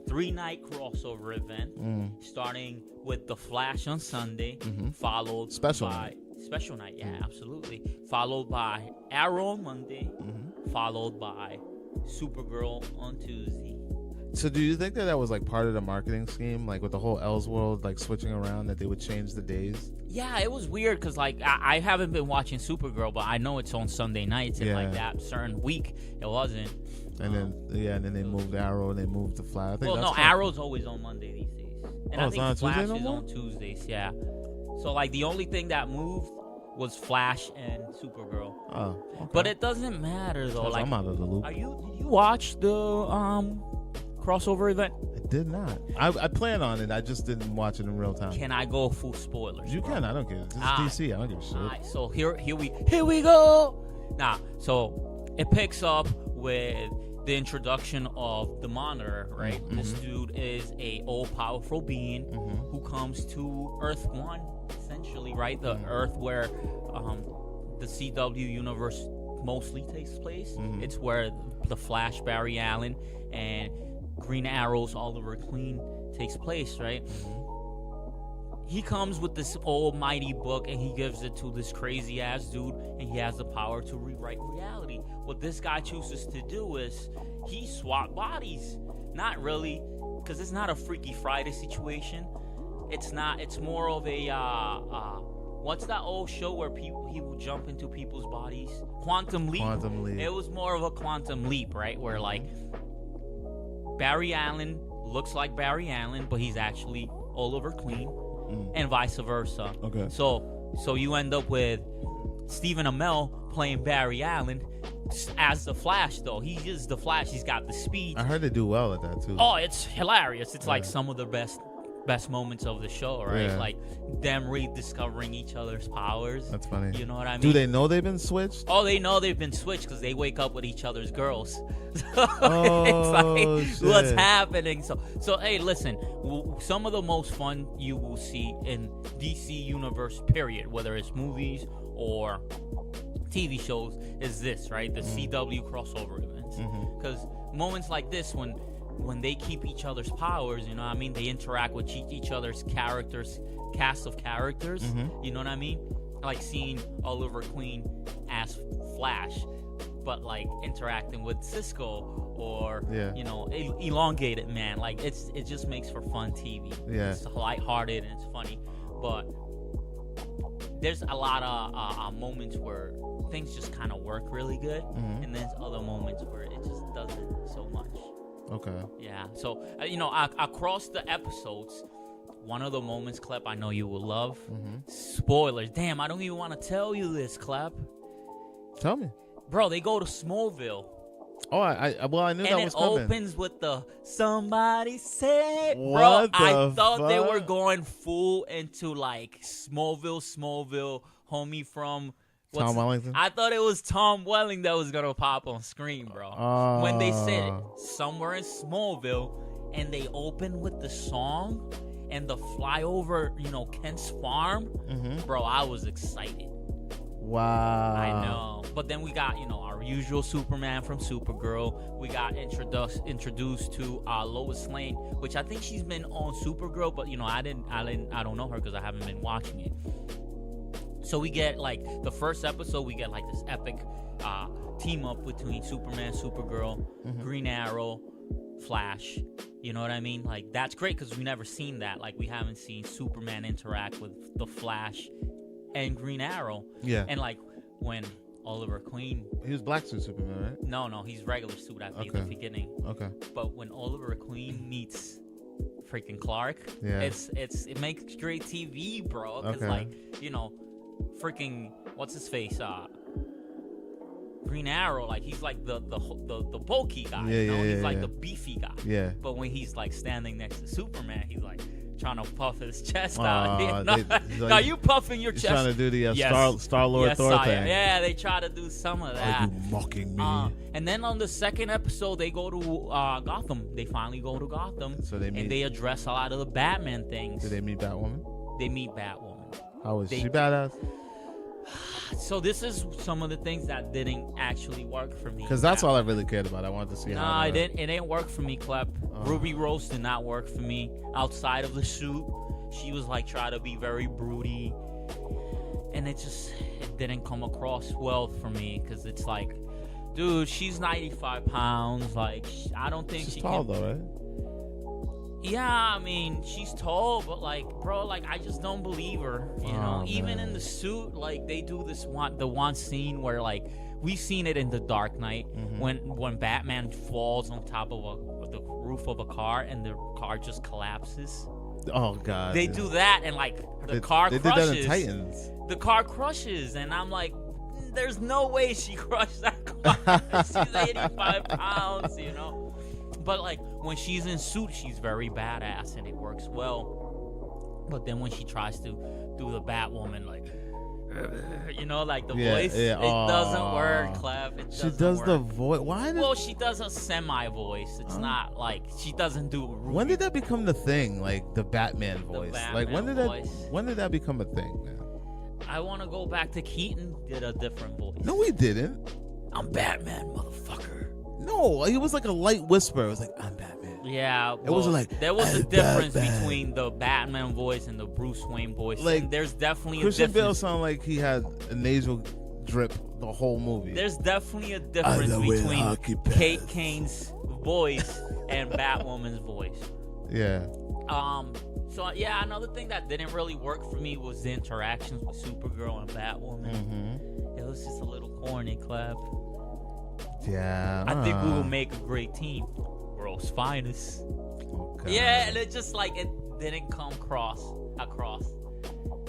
3-night crossover event starting with The Flash on Sunday, followed by Special Night, absolutely. Followed by Arrow on Monday, followed by Supergirl on Tuesday.
So do you think that was like part of the marketing scheme, like with the whole Elseworld like switching around, that they would change the days?
Yeah, it was weird because like I haven't been watching Supergirl, but I know it's on Sunday nights, and like that certain week it wasn't.
And then they moved Arrow and they moved the Flash. I think
Arrow's always on Monday these days, and I think
it's on
Flash
Tuesday
is on Tuesdays. Yeah, so like the only thing that moved was Flash and Supergirl.
Oh, okay.
But it doesn't matter though. Like,
I'm out of the loop.
Did you watch the crossover event?
I did not. I plan on it. I just didn't watch it in real time.
Can I go full spoilers?
You can. I don't care. This is DC. I don't give a shit.
All right, so here we go. Now, so it picks up with the introduction of the Monitor, right? Mm-hmm. This dude is a all-powerful being who comes to Earth 1, essentially, right? The Earth where the CW universe mostly takes place. It's where the Flash, Barry Allen, and Green Arrow's Oliver Queen takes place, right? He comes with this almighty book and he gives it to this crazy ass dude, and he has the power to rewrite reality. What this guy chooses to do is he swap bodies. Not really, because it's not a Freaky Friday situation. It's not. It's more of a what's that old show where he would jump into people's bodies? Quantum Leap. It was more of a Quantum Leap, right? Where like Barry Allen looks like Barry Allen, but he's actually Oliver Queen, and vice versa.
Okay.
So you end up with Stephen Amell playing Barry Allen as the Flash, though. He is the Flash. He's got the speed.
I heard they do well at that too.
Oh, it's hilarious. It's like some of the best moments of the show, right?
Yeah.
Like them rediscovering each other's powers.
That's funny.
You know what I mean?
Do they know they've been switched?
Oh, they know they've been switched because they wake up with each other's girls.
Oh,
it's like, what's happening? So hey, listen. Some of the most fun you will see in DC Universe, period, whether it's movies or TV shows, is this, right? The CW crossover events. Because moments like this, when they keep each other's powers, you know what I mean? They interact with each other's characters, cast of characters, you know what I mean? Like seeing Oliver Queen as Flash, but like interacting with Cisco or, you know, Elongated Man. Like it just makes for fun TV.
Yeah.
It's lighthearted and it's funny, but there's a lot of moments where things just kind of work really good, and there's other moments where it just doesn't so much.
Okay.
Yeah. So, you know, across the episodes, one of the moments, Klep, I know you will love. Spoilers. Damn, I don't even want to tell you this, Klep.
Tell me.
Bro, they go to Smallville.
Oh, I knew that was coming.
And it opens with the somebody say.
What
Bro, I thought
fuck?
they were going full into like Smallville, homie from...
Tom Wellington?
I thought it was Tom Welling that was going to pop on screen, bro. When they said somewhere in Smallville, and they open with the song and the flyover, you know, Kent's farm, bro, I was excited.
Wow.
I know. But then we got, you know, our usual Superman from Supergirl. We got introduced to Lois Lane, which I think she's been on Supergirl, but, you know, I don't know her because I haven't been watching it. So we get, like, the first episode, we get, like, this epic team up between Superman, Supergirl, Green Arrow, Flash. You know what I mean? Like, that's great because we've never seen that. Like, we haven't seen Superman interact with the Flash and Green Arrow.
Yeah.
And, like, when Oliver Queen...
He was black suit Superman, right?
No, he's regular suit at the beginning. Okay. But when Oliver Queen meets freaking Clark, it makes great TV, bro. Because, like, you know... freaking what's his face Green Arrow, like he's like the bulky guy, he's like the beefy guy, but when he's like standing next to Superman, he's like trying to puff his chest out. Are you puffing your chest?
He's trying to do the Star-Lord Thor thing.
Yeah, they try to do some of that.
Are you mocking me?
And then on the second episode, they go to Gotham. They finally go to Gotham, and they address a lot of the Batman things.
Did they meet Batwoman?
They meet Batwoman.
How is she badass?
So this is some of the things that didn't actually work for me.
Because that's all I really cared about. I wanted to see how.
It didn't work for me, Klep. Ruby Rose did not work for me. Outside of the suit, she was like trying to be very broody, and it didn't come across well for me. Because it's like, dude, she's 95 pounds. Like, I don't think
she's tall though, right?
Yeah, I mean, she's tall, but like, bro, like I just don't believe her. You know, even in the suit, like they do the one scene where like we've seen it in The Dark Knight when Batman falls on top of the roof of a car and the car just collapses.
Oh God!
They do that and like the car crushes.
They did that in Titans.
The car crushes, and I'm like, there's no way she crushed that car. She's 85 pounds, you know. But like when she's in suit, she's very badass and it works well. But then when she tries to do the Batwoman, like, you know, like the voice, it doesn't work, Klep.
She does the voice. Why?
Well, she does a semi-voice. It's not like she doesn't do.
When did that become the thing? Like the Batman voice. Like when did that become a thing, man?
I want to go back to Keaton. Did a different voice.
No, he didn't.
I'm Batman, motherfucker.
No, he was like a light whisper. It was like, I'm Batman.
Yeah,
it wasn't like
there was a difference between the Batman voice and the Bruce Wayne voice.
Like,
and there's definitely
Christian
a difference.
Bale sounded like he had a nasal drip the whole movie.
There's definitely a difference between Kate Kane's voice and Batwoman's voice.
Yeah.
So yeah, another thing that didn't really work for me was the interactions with Supergirl and Batwoman. It was just a little corny, Klep.
Yeah.
I think we will make a great team. World's finest. Okay. Yeah, and it just like it didn't come across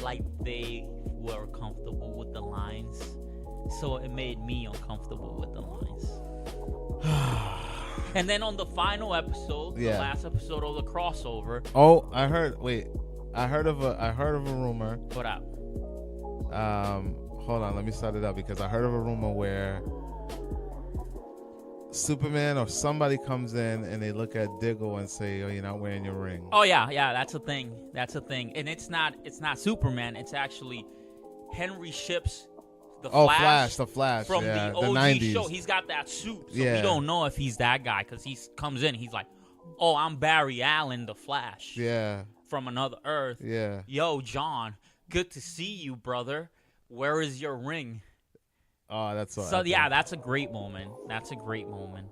like they were comfortable with the lines. So it made me uncomfortable with the lines. And then on the final episode, the last episode of the crossover.
Oh, I heard of a rumor.
What up?
Hold on, let me start it up because I heard of a rumor where Superman or somebody comes in and they look at Diggle and say, "Oh, you're not wearing your ring."
Oh yeah, that's a thing. And it's not Superman. It's actually Henry Shipp's the Flash from the OG
90s
show. He's got that suit, so we don't know if he's that guy because he comes in. He's like, "Oh, I'm Barry Allen, the Flash."
Yeah.
From another Earth.
Yeah.
Yo, John, good to see you, brother. Where is your ring?
Oh, that's what.
So yeah, that's a great moment. That's a great moment.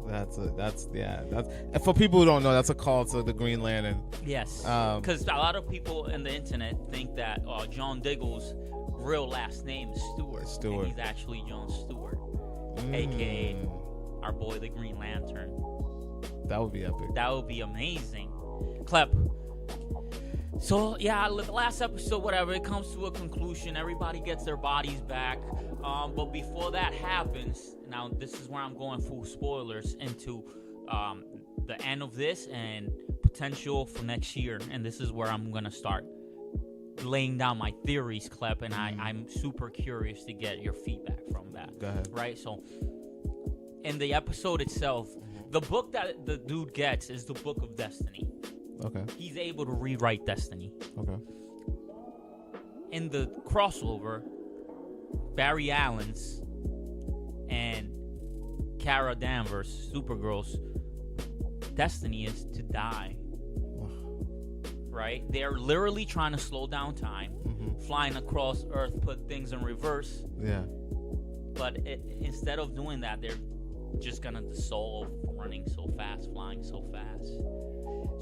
That's and for people who don't know, that's a call to the Green Lantern.
Yes, because a lot of people in the internet think that John Diggle's real last name is Stewart. And he's actually John Stewart, aka our boy the Green Lantern.
That would be epic.
That would be amazing. Klep. So yeah, the last episode, whatever, it comes to a conclusion. Everybody gets their bodies back. But before that happens, now this is where I'm going full spoilers into the end of this and potential for next year. And this is where I'm gonna start laying down my theories, Klep, and I'm super curious to get your feedback from that.
Go ahead.
Right? So in the episode itself, the book that the dude gets is the Book of Destiny.
Okay.
He's able to rewrite destiny.
Okay.
In the crossover, Barry Allen's and Kara Danvers, Supergirl's destiny is to die. Right? They're literally trying to slow down time, flying across Earth, put things in reverse.
Yeah.
But instead of doing that, they're just gonna dissolve, running so fast, flying so fast.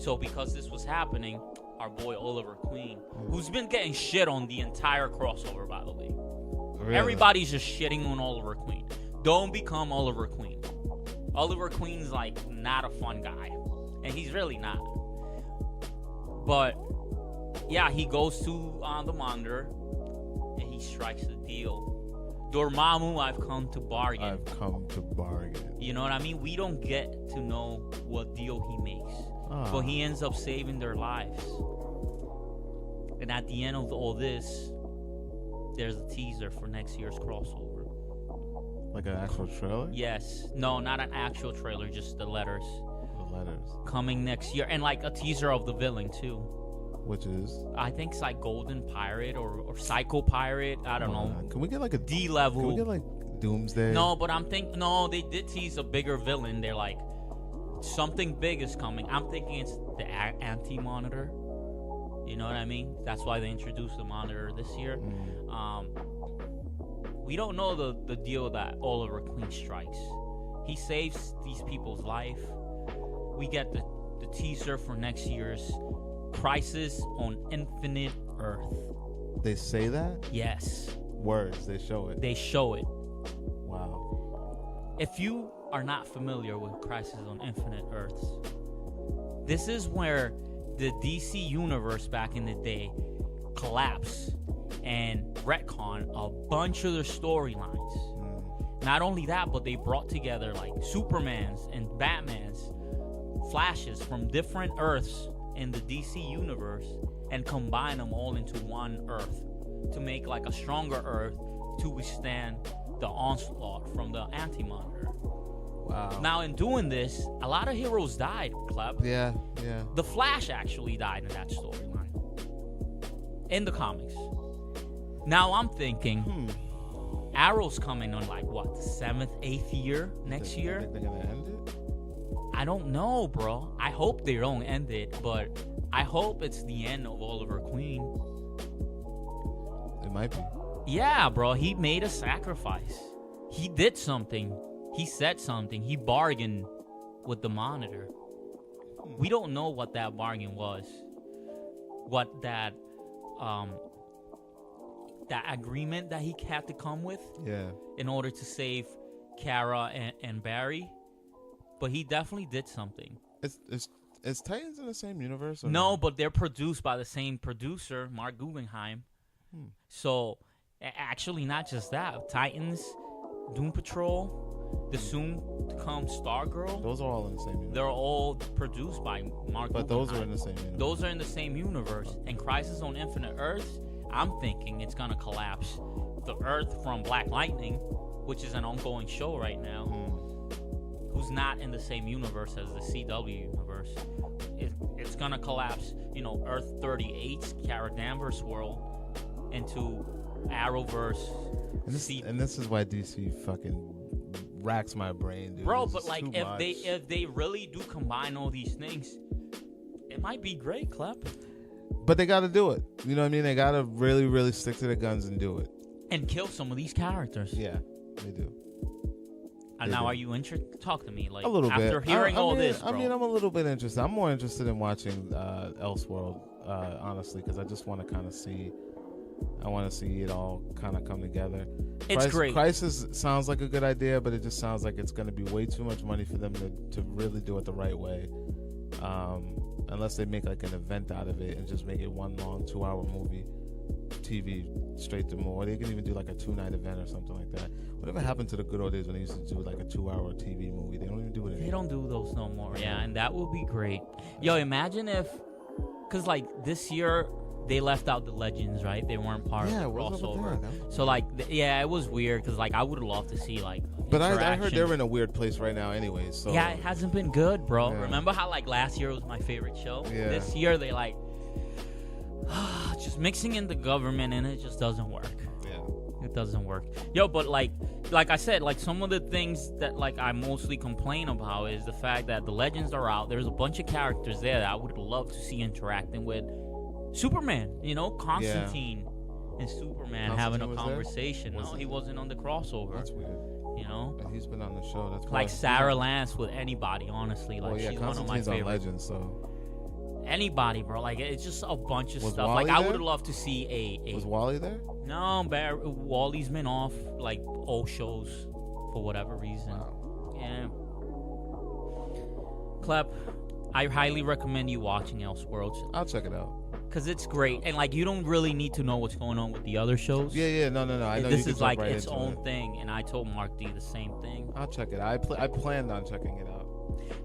So because this was happening, our boy Oliver Queen, who's been getting shit on the entire crossover, by the way. Really? Everybody's just shitting on Oliver Queen. Don't become Oliver Queen. Oliver Queen's like not a fun guy. And he's really not. But yeah, he goes to the Monitor and he strikes the deal. Dormammu, I've come to bargain. You know what I mean? We don't get to know what deal he makes. But he ends up saving their lives. And at the end of all this, there's a teaser for next year's crossover.
Like an actual trailer?
Yes. No, not an actual trailer, just the letters.
The letters.
Coming next year. And like a teaser of the villain, too.
Which is?
I think it's like Golden Pirate or Psycho Pirate. I don't know.
Can we get like a
D level?
Can we get like Doomsday?
No, but no, they did tease a bigger villain. They're like, something big is coming. I'm thinking it's the Anti-Monitor. You know what I mean? That's why they introduced the Monitor this year. We don't know the deal that Oliver Queen strikes. He saves these people's life. We get the the teaser for next year's Crisis on Infinite Earth.
They say that?
Yes.
Words. They show it.
They show it.
Wow.
If you are not familiar with Crisis on Infinite Earths, this is where the DC universe back in the day collapsed and retcon a bunch of their storylines. Not only that, but they brought together like Superman's and Batman's Flashes from different Earths in the DC universe and combine them all into one Earth to make like a stronger Earth to withstand the onslaught from the Anti-Monitor.
Wow.
Now, in doing this, a lot of heroes died, Klep.
Yeah.
The Flash actually died in that storyline. In the comics. Now I'm thinking, Arrow's coming on like what, the 7th, 8th year next year?
You think they're gonna end it?
I don't know, bro. I hope they don't end it, but I hope it's the end of Oliver Queen.
It might be.
Yeah, bro. He made a sacrifice. He did something. He said something. He bargained with the Monitor. We don't know what that bargain was. What that agreement that he had to come with.
Yeah.
In order to save Kara and Barry. But he definitely did something.
Is Titans in the same universe? Or
no, but they're produced by the same producer, Mark Guggenheim. So, actually, not just that. Titans, Doom Patrol, the soon-to-come Stargirl.
Those are all in the same universe.
They're all produced by Mark Guggenheim.
But those are in the same universe.
Those are in the same universe. And Crisis on Infinite Earths, I'm thinking it's going to collapse the Earth from Black Lightning, which is an ongoing show right now. Who's not in the same universe as the CW universe. It's gonna collapse, Earth 38's Kara Danvers world into Arrowverse.
And this is why DC fucking racks my brain, dude.
Bro, but like if they really do combine all these things, it might be great, Klep.
But they gotta do it. You know what I mean? They gotta really, really stick to the guns and do it.
And kill some of these characters.
Yeah, they do.
And now, are you interested? Talk to me, like,
a little
after
bit.
hearing all this, bro.
I mean, I'm a little bit interested. I'm more interested in watching Elseworld, honestly, because I just want to kind of see. I want to see it all kind of come together.
It's great.
Crisis sounds like a good idea, but it just sounds like it's going to be way too much money for them to really do it the right way. Unless they make like an event out of it and just make it one long 2-hour movie, TV straight to more. Or they can even do like a 2-night event or something like that. Whatever happened to the good old days when they used to do like a 2-hour TV movie? They don't even do it anymore.
They don't do those no more. Yeah, and that would be great. Yo, imagine if, because like this year they left out the Legends, right? They weren't part of the crossover. So like, it was weird because like I would have loved to see like.
But I heard they're in a weird place right now, anyway. So
yeah, it hasn't been good, bro.
Yeah.
Remember how like last year was my favorite show?
Yeah.
This year they like just mixing in the government and it just doesn't work.
Yeah.
It doesn't work. Yo, but like I said, like some of the things that like I mostly complain about is the fact that the Legends are out. There's a bunch of characters there that I would love to see interacting with Superman. Constantine and Superman having a conversation. No, he wasn't on the crossover.
That's weird. And he's been on the show. That's
like Sarah Lance with anybody, honestly. Like she's one of my favorites.
On Legends, so.
Anybody, bro. Like it's just a bunch of
Was
stuff.
Wally
like I
there?
would love to see a.
Was Wally there?
No, Wally's been off like old shows for whatever reason.
Wow.
Yeah. Klep, I highly recommend you watching Elseworlds.
I'll check it out.
Because it's great. And like you don't really need to know what's going on with the other shows.
Yeah. No. I know
this
you
is
can
like
jump right
its
into
own
it.
thing. And I told Mark D the same thing.
I'll check it out. I planned on checking it out.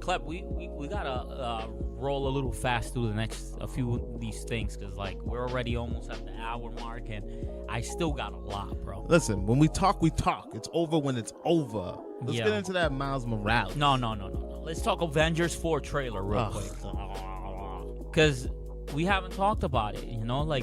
Klep, we gotta roll a little fast through the next a few of these things because like we're already almost at the hour mark and I still got a lot, bro.
Listen, when we talk, we talk. It's over when it's over. Let's
Yeah.
get into that Miles Morales.
No. Let's talk Avengers 4 trailer real quick. Because we haven't talked about it,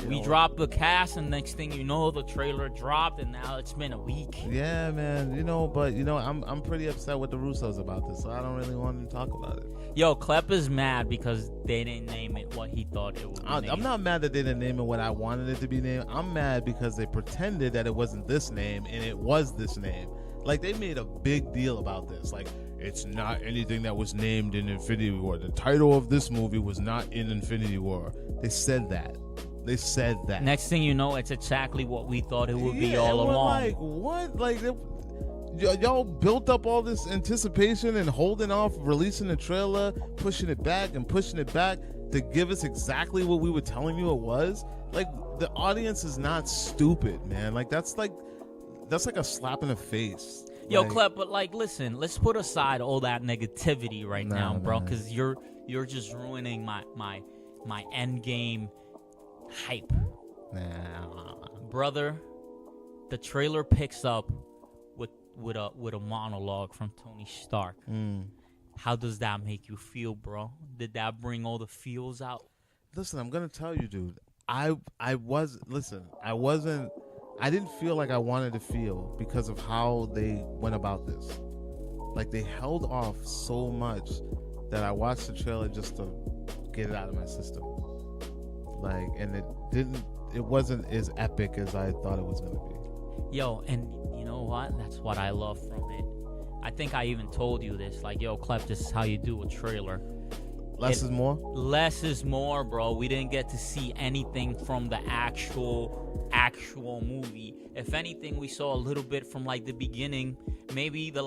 we dropped the cast and next thing you know, the trailer dropped and now it's been a week.
Yeah, man. But I'm pretty upset with the Russos about this, so I don't really want to talk about it.
Yo, Klep is mad because they didn't name it what he thought it would be named.
I'm not mad that they didn't name it what I wanted it to be named. I'm mad because they pretended that it wasn't this name and it was this name. Like, they made a big deal about this. Like, it's not anything that was named in Infinity War. The title of this movie was not in Infinity War. They said that.
Next thing you know, it's exactly what we thought it would be all
and we're
along.
like, what? Like, y'all built up all this anticipation and holding off releasing the trailer, pushing it back to give us exactly what we were telling you it was. Like, the audience is not stupid, man. Like, that's like a slap in the face.
Yo,
like,
Klep, but like, listen, let's put aside all that negativity right now, bro, because you're just ruining my end game hype. Brother, the trailer picks up with a monologue from Tony Stark. How does that make you feel, bro? Did that bring all the feels out?
Listen, I'm gonna tell you, dude. I didn't feel like I wanted to feel because of how they went about this. Like, they held off so much that I watched the trailer just to get it out of my system. Like, and it wasn't as epic as I thought it was going to be.
Yo, and you know what? That's what I love from it. I think I even told you this. Like, yo, Klep, this is how you do a trailer.
Less is more?
Less is more, bro. We didn't get to see anything from the actual movie. If anything, we saw a little bit from, like, the beginning, maybe the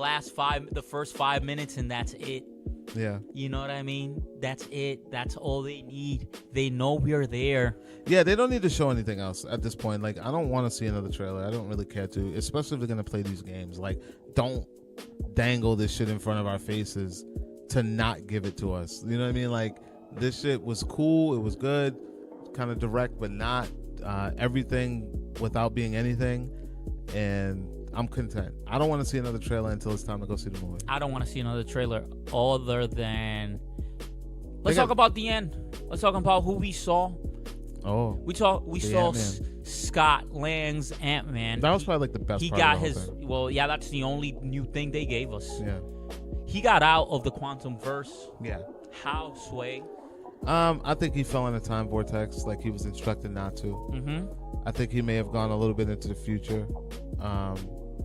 first 5 minutes, and that's it.
Yeah.
You know what I mean? That's it. That's all they need. They know we're there.
Yeah, they don't need to show anything else at this point. Like, I don't want to see another trailer. I don't really care to, especially if they're going to play these games. Like, don't dangle this shit in front of our faces to not give it to us. You know what I mean? Like, this shit was cool. It was good. Kind of direct, but not everything without being anything. And I'm content. I don't want to see another trailer until it's time to go see the movie.
I don't want to see another trailer other than... Let's talk about the end. Let's talk about who we saw.
Oh.
We saw Scott Lang's Ant-Man.
That was probably like the best
he
part
got
of the
his...
whole thing.
Well, yeah, that's the only new thing they gave us.
Yeah.
He got out of the quantum verse.
Yeah.
How, Sway?
I think he fell in a time vortex, like he was instructed not to.
Mm-hmm.
I think he may have gone a little bit into the future,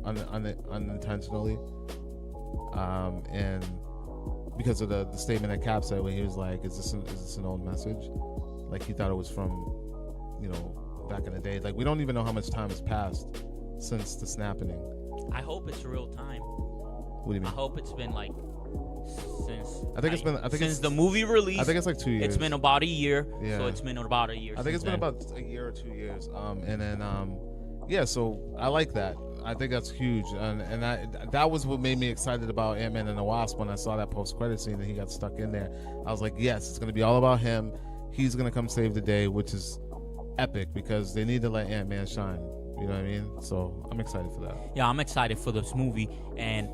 unintentionally, and because of the statement that Cap said, when he was like, "Is this an old message?" Like, he thought it was from, back in the day. Like, we don't even know how much time has passed since the snapping.
I hope it's real time.
What do you mean?
I hope it's been like since the movie release.
I think it's like 2 years.
It's been about a year.
Yeah.
So it's been about a year.
I think it's been about a year or 2 years. And then yeah. So I like that. I think that's huge. And that was what made me excited about Ant-Man and the Wasp when I saw that post-credit scene and he got stuck in there. I was like, yes, it's gonna be all about him. He's gonna come save the day, which is epic because they need to let Ant-Man shine. You know what I mean? So I'm excited for that.
Yeah, I'm excited for this movie, and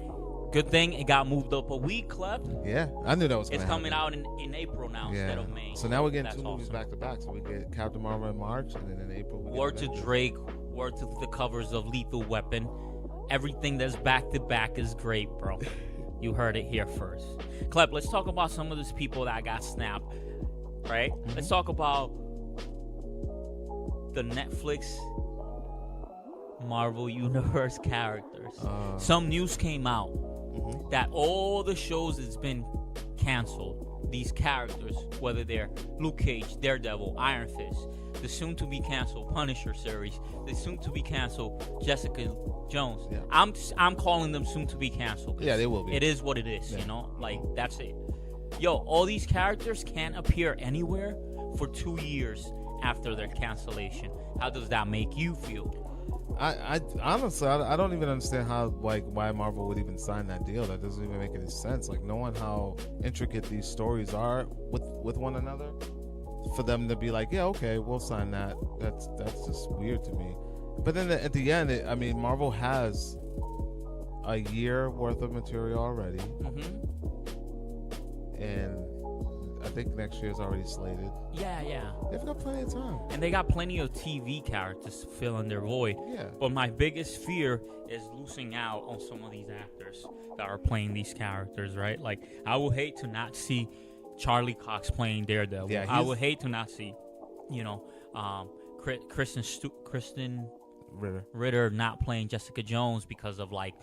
good thing it got moved up a week, Klep.
Yeah, I knew that was going to happen.
It's coming out in April now instead of May.
So now we're getting two movies back to back. So we get Captain Marvel in March, and then in April we get
Word to Drake, word to the covers of Lethal Weapon. Everything that's back to back is great, bro. You heard it here first. Klep, let's talk about some of these people that got snapped, right? Mm-hmm. Let's talk about the Netflix Marvel Universe characters. Some news came out that all the shows that's been canceled, these characters, whether they're Luke Cage, Daredevil, Iron Fist, the soon-to-be canceled Punisher series, the soon-to-be canceled Jessica Jones. Yeah. I'm calling them soon-to-be canceled.
Yeah, they will be.
It is what it is, Like, that's it. Yo, all these characters can't appear anywhere for 2 years after their cancellation. How does that make you feel?
I honestly, I don't even understand why Marvel would even sign that deal. That doesn't even make any sense. Like, knowing how intricate these stories are with one another, for them to be like, yeah, okay, we'll sign that. That's just weird to me. But then at the end, Marvel has a year worth of material already, and I think next year is already slated.
Yeah.
They've got plenty of time.
And they got plenty of TV characters to fill in their void.
Yeah.
But my biggest fear is losing out on some of these actors that are playing these characters, right? Like, I would hate to not see Charlie Cox playing Daredevil. Yeah, I would hate to not see, Kristen Ritter not playing Jessica Jones because of, like,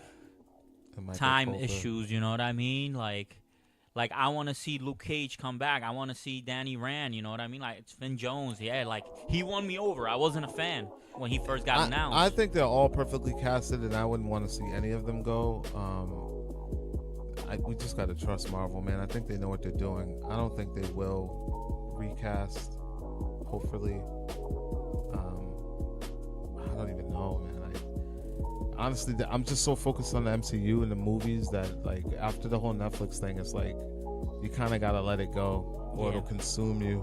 time issues. You know what I mean? Like I want to see Luke Cage come back. I want to see Danny Rand. You know what I mean? Like it's Finn Jones. Yeah, like he won me over. I wasn't a fan when he first got announced.
I think they're all perfectly casted, and I wouldn't want to see any of them go. We just got to trust Marvel, man. I think they know what they're doing. I don't think they will recast. Hopefully, I don't even know, man. Honestly, I'm just so focused on the MCU and the movies that, like, after the whole Netflix thing, it's like you kind of gotta let it go, or it'll consume you.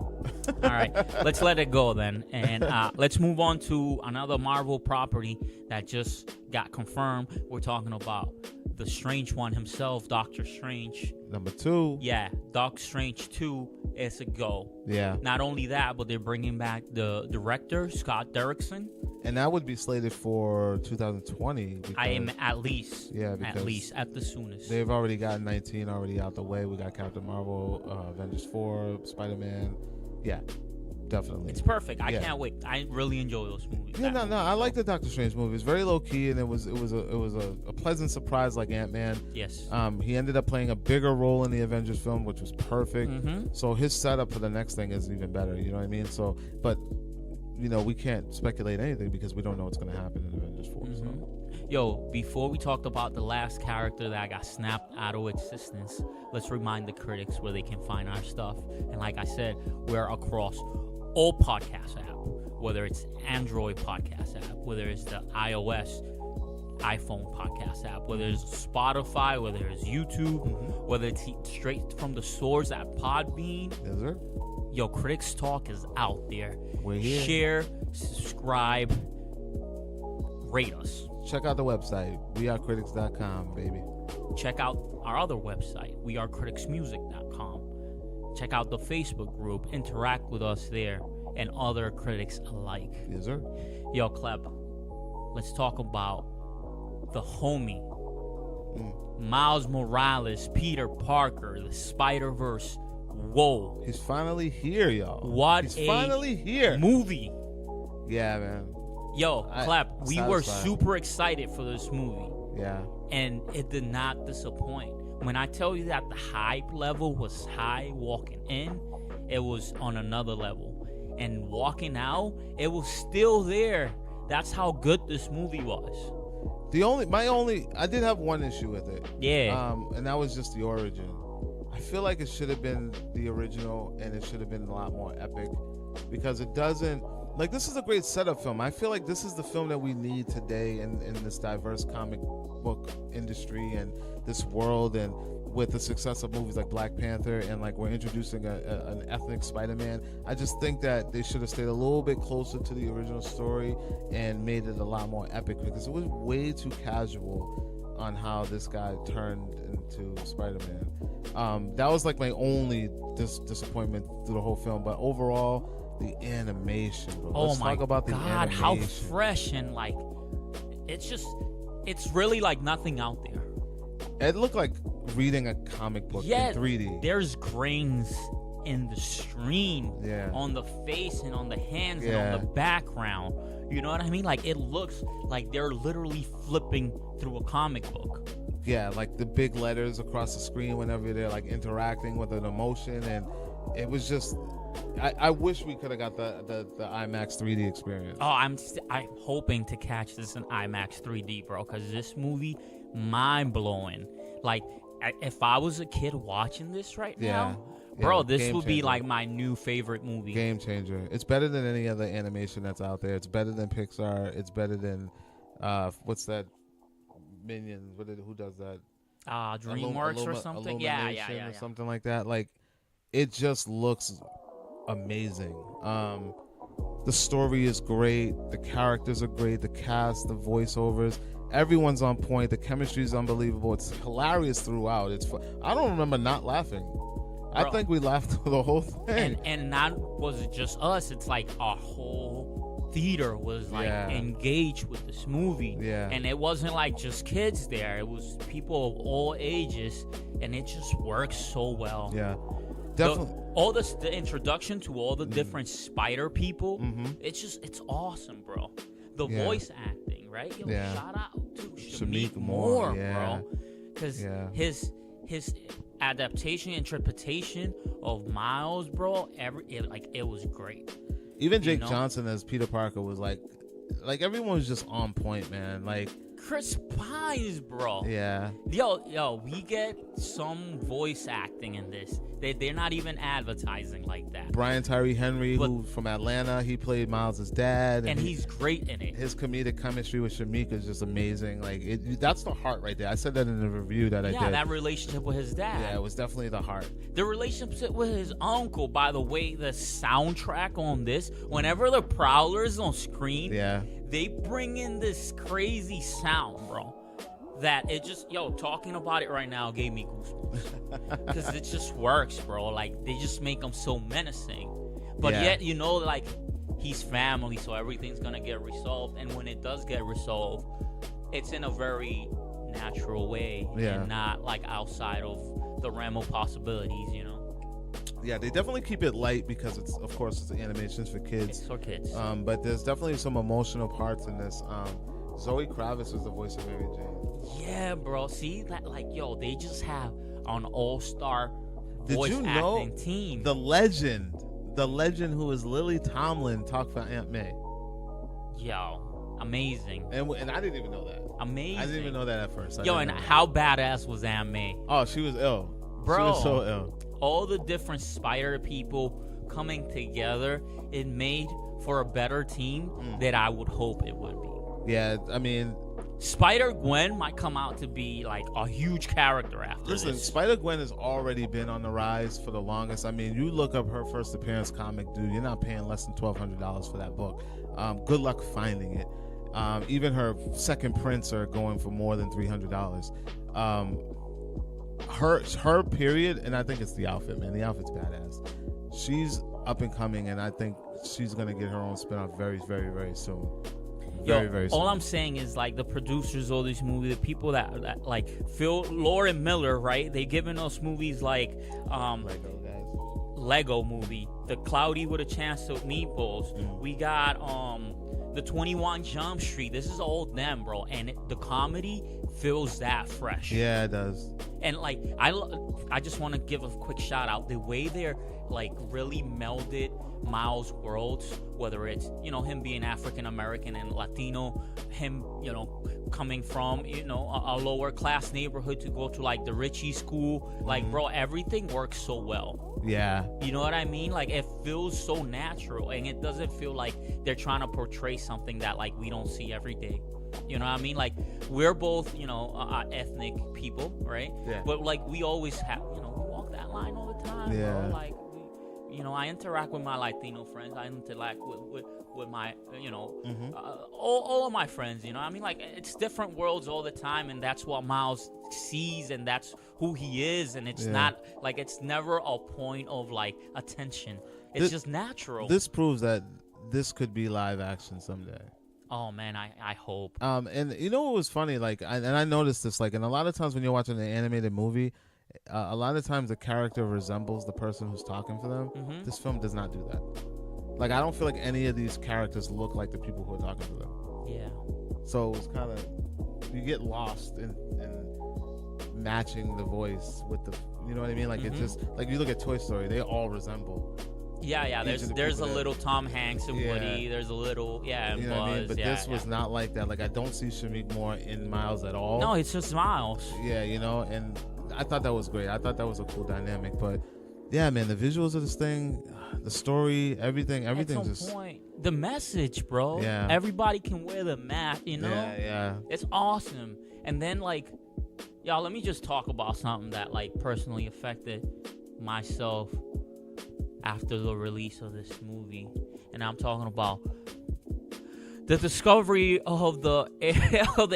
All right, let's let it go then, and let's move on to another Marvel property that just got confirmed. We're talking about the Strange One himself, Doctor Strange.
Number 2.
Yeah, Doctor Strange 2 is a go.
Yeah.
Not only that, but they're bringing back the director, Scott Derrickson.
And that would be slated for 2020.
I am at least.
Yeah,
at least, at the soonest.
They've already got 19 already out the way. We got Captain Marvel, Avengers 4, Spider-Man. Yeah, definitely.
It's perfect. I can't wait. I really enjoy those movies.
Yeah, no. I like the Doctor Strange movie. It's very low key, and it was a pleasant surprise, like Ant-Man.
Yes.
He ended up playing a bigger role in the Avengers film, which was perfect.
Mm-hmm.
So his setup for the next thing is even better. You know what I mean? So, but we can't speculate anything because we don't know what's going to happen in Avengers 4.
Mm-hmm.
So.
Yo, before we talked about the last character that got snapped out of existence, let's remind the critics where they can find our stuff. And like I said, we're across all podcast apps, whether it's Android podcast app, whether it's the iOS iPhone podcast app, whether it's Spotify, whether it's YouTube, whether it's straight from the source at Podbean.
Is there?
Yo, Critics Talk is out there.
We're here.
Share, subscribe, rate us.
Check out the website, wearecritics.com, baby.
Check out our other website, wearecriticsmusic.com. Check out the Facebook group, interact with us there, and other critics alike.
Yes, sir.
Yo, Klep, let's talk about the homie, Miles Morales, Peter Parker, the Spider-Verse. Whoa.
He's finally here, y'all. He's
finally
here.
Movie.
Yeah, man.
Yo, Klep, we were super excited for this movie.
Yeah.
And it did not disappoint. When I tell you that the hype level was high walking in, it was on another level. And walking out, it was still there. That's how good this movie was.
I did have one issue with it.
Yeah.
And that was just the origin. I feel like it should have been the original, and it should have been a lot more epic, because it doesn't. Like, this is a great setup film. I feel like this is the film that we need today in this diverse comic book industry and this world, and with the success of movies like Black Panther, and like we're introducing an ethnic Spider-Man. I just think that they should have stayed a little bit closer to the original story and made it a lot more epic, because it was way too casual on how this guy turned into Spider-Man. That was like my only disappointment through the whole film. But overall, the animation, bro. Let's talk about the animation.
How fresh, and like, it's really like nothing out there.
It looked like reading a comic book in 3D.
There's grains in the stream, on the face and on the hands and on the background. You know what I mean? Like, it looks like they're literally flipping through a comic book.
Yeah, like the big letters across the screen whenever they're like interacting with an emotion, and it was just. I wish we could have got the IMAX 3D experience.
Oh, I'm hoping to catch this in IMAX 3D, bro, because this movie, mind blowing. Like, if I was a kid watching this right now, bro, this would be like my new favorite movie.
Game changer. It's better than any other animation that's out there. It's better than Pixar. It's better than what's that? Minions. Who does that?
DreamWorks or something. Yeah,
or something like that. Like, it just looks amazing. The story is great. The characters are great. The cast, the voiceovers, everyone's on point. The chemistry is unbelievable. It's hilarious throughout. It's fun. I don't remember not laughing. Bro, I think we laughed through the whole thing.
And not was it just us. It's like our whole theater was like engaged with this movie.
Yeah.
And it wasn't like just kids there. It was people of all ages, and it just works so well.
Yeah. Definitely.
The introduction to all the different spider people, it's awesome, bro. The voice acting, right? Yo, shout out to Shameik Moore, bro. because his adaptation, interpretation of Miles, bro, it was great.
Even Jake Johnson as Peter Parker was like everyone was just on point, man. Like
Chris Pines, bro.
Yeah.
Yo, we get some voice acting in this. They're not even advertising like that.
Brian Tyree Henry, who from Atlanta, he played Miles' dad,
and he's great in it.
His comedic chemistry with Shamika is just amazing. Like that's the heart right there. I said that in the review that I did.
Yeah, that relationship with his dad.
Yeah, it was definitely the heart.
The relationship with his uncle. By the way, the soundtrack on this, whenever the Prowler's on screen, they bring in this crazy sound, bro. That it just, talking about it right now gave me goosebumps. Because it just works, bro. Like, they just make him so menacing. But yet, like, he's family, so everything's going to get resolved. And when it does get resolved, it's in a very natural way. And not, like, outside of the realm of possibilities,
Yeah, they definitely keep it light because it's animations for kids.
It's for kids.
But there's definitely some emotional parts in this. Zoe Kravitz was the voice of Mary Jane.
Yeah, bro. See that? Like, they just have an all-star voice acting team.
The legend who is Lily Tomlin talked for Aunt May.
Yo, amazing.
And I didn't even know that.
Amazing.
I didn't even know that at first.
And how badass was Aunt May?
Oh, she was ill.
Bro,
she was so ill.
All the different Spider people coming together, it made for a better team that I would hope it would be.
Yeah, I mean,
Spider-Gwen might come out to be like a huge character after this.
Listen, Spider-Gwen has already been on the rise for the longest. I mean, you look up her first appearance comic, dude, you're not paying less than $1,200 for that book. Good luck finding it. Even her second prints are going for more than $300. Her period, and I think it's the outfit, man. The outfit's badass. She's up and coming, and I think she's going to get her own spinoff very, very, very soon. Very soon.
All I'm saying is, like, the producers of this movie, the people that like Phil, Lord and Miller, right? They've given us movies like Lego movie, The Cloudy with a Chance of Meatballs. We got the 21 Jump Street. This is all them, bro, and the comedy feels that fresh.
Yeah, it does.
And like, I just want to give a quick shout out the way they're like really melded Miles' worlds, whether it's him being African American and Latino, him coming from a lower class neighborhood to go to like the Richie school, like bro, everything works so well.
Yeah,
you know what I mean? Like, it feels so natural, and it doesn't feel like they're trying to portray something that like we don't see every day. You know what I mean? Like, we're both ethnic people, right?
Yeah.
But like, we always have we walk that line all the time.
Yeah.
Bro. Like, I interact with my Latino friends. I interact with my, all of my friends, I mean? Like, it's different worlds all the time, and that's what Miles sees, and that's who he is, and it's not, like, it's never a point of, like, attention. It's just natural.
This proves that this could be live action someday.
Oh, man, I hope.
And you know what was funny? Like, I noticed this, like, and a lot of times when you're watching an animated movie, a lot of times the character resembles the person who's talking for them. This film does not do that. Like, I don't feel like any of these characters look like the people who are talking to them.
Yeah.
So it's kind of, you get lost in matching the voice with the, you know what I mean? Like, it just, like, you look at Toy Story, they all resemble.
Yeah. There's a little Tom Hanks and Woody. There's a little, and
you know
Buzz.
What I mean? But this was not like that. Like, I don't see Shameik Moore in Miles at all.
No, it's just Miles.
Yeah, and I thought that was great. I thought that was a cool dynamic. But yeah, man, the visuals of this thing, the story, everything's just
point. The message, bro.
Yeah.
Everybody can wear the mask,
Yeah.
It's awesome. And then, like, y'all, let me just talk about something that, like, personally affected myself after the release of this movie. And I'm talking about the discovery of the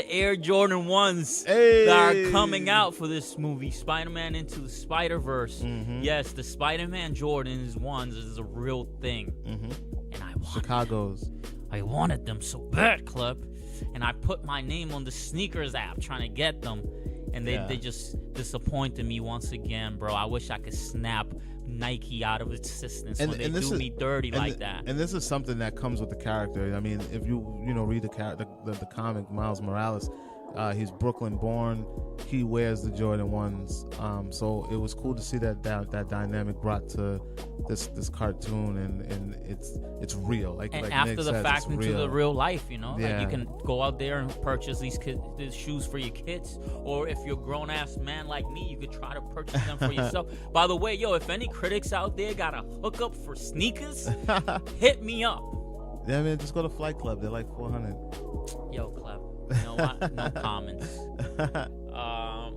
Air Jordan 1s that are coming out for this movie, Spider-Man Into the Spider-Verse. Yes, the Spider-Man Jordans 1s is a real thing. And I wanted them so bad, Klep. And I put my name on the sneakers app trying to get them. And they just disappointed me once again, bro. I wish I could snap Nike out of existence when they do me dirty like that.
And this is something that comes with the character. I mean, if you read the comic Miles Morales, He's Brooklyn born. He wears the Jordan 1s. So it was cool to see that dynamic brought to this cartoon, and it's real. Like
after
Nick
the
says,
fact into the real life, you know,
Yeah.
like you can go out there and purchase these shoes for your kids, or if you're a grown ass man like me, you could try to purchase them for yourself. By the way, yo, if any critics out there got a hookup for sneakers, hit me up.
Yeah, man, just go to Flight Club. They're like $400.
Yo, Klep, you know what? No comments.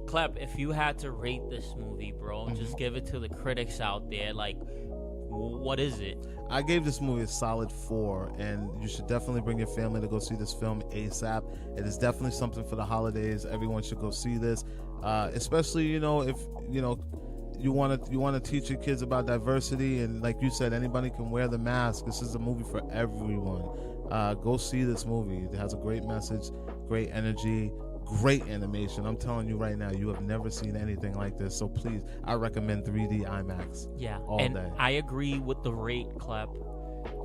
Klep, if you had to rate this movie, bro, just give it to the critics out there. Like, what is it?
I gave this movie a solid 4, and you should definitely bring your family to go see this film ASAP. It is definitely something for the holidays. Everyone should go see this, especially if you want to teach your kids about diversity, and like you said, anybody can wear the mask. This is a movie for everyone. Go see this movie. It has a great message, great energy, great animation. I'm telling you right now, you have never seen anything like this. So please, I recommend 3D IMAX.
Yeah,
all
and
day.
I agree with the rate, Klep.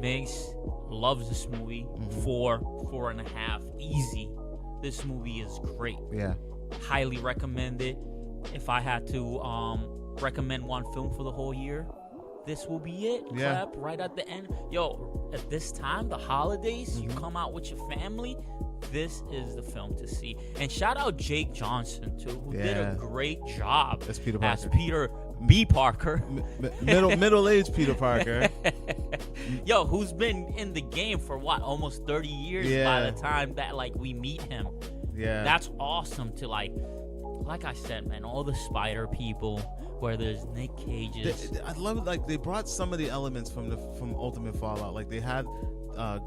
Migz loves this movie. 4.5, easy. This movie is great.
Yeah,
highly recommend it. If I had to recommend one film for the whole year, this will be it.
Yeah.
Klep, right at the end. Yo, at this time, the holidays, you come out with your family, this is the film to see. And shout out Jake Johnson too, who did a great job
as Peter Parker.
as Peter B. Parker.
Middle-aged Peter Parker.
Yo, who's been in the game for what, almost 30 years by the time that we meet him.
Yeah,
That's awesome to like I said, man, all the spider people, where there's Nick Cage's.
I love it. Like, they brought some of the elements from Ultimate Fallout. Like, they had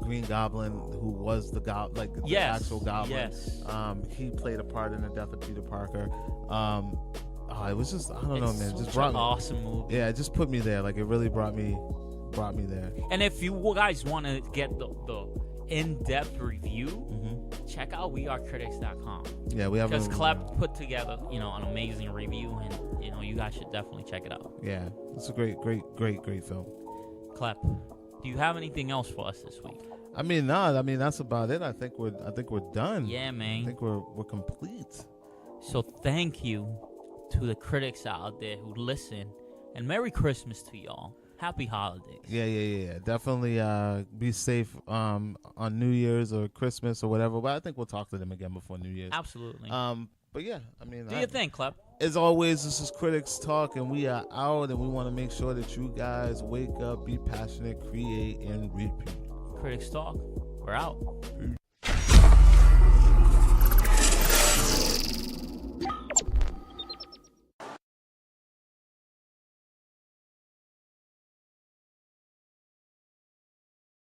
Green Goblin, who was the actual Goblin.
Yes.
He played a part in the death of Peter Parker. It was just, I don't know, man. Just brought
an awesome movie.
Yeah, it just put me there. Like, it really brought me there.
And if you guys want to get the in-depth review, check out wearecritics.com.
Yeah, we have.
Because Klep put together, an amazing review, and you guys should definitely check it out.
Yeah, it's a great film.
Klep, do you have anything else for us this week?
I mean, that's about it. I think we're done.
Yeah, man.
I think we're complete.
So thank you to the critics out there who listen, and Merry Christmas to y'all. Happy holidays.
Yeah. Definitely be safe on New Year's or Christmas or whatever. But I think we'll talk to them again before New Year's.
Absolutely.
But yeah, I mean,
do your thing, Klep.
As always, this is Critics Talk, and we are out, and we want to make sure that you guys wake up, be passionate, create, and repeat.
Critics Talk. We're out.
Peace.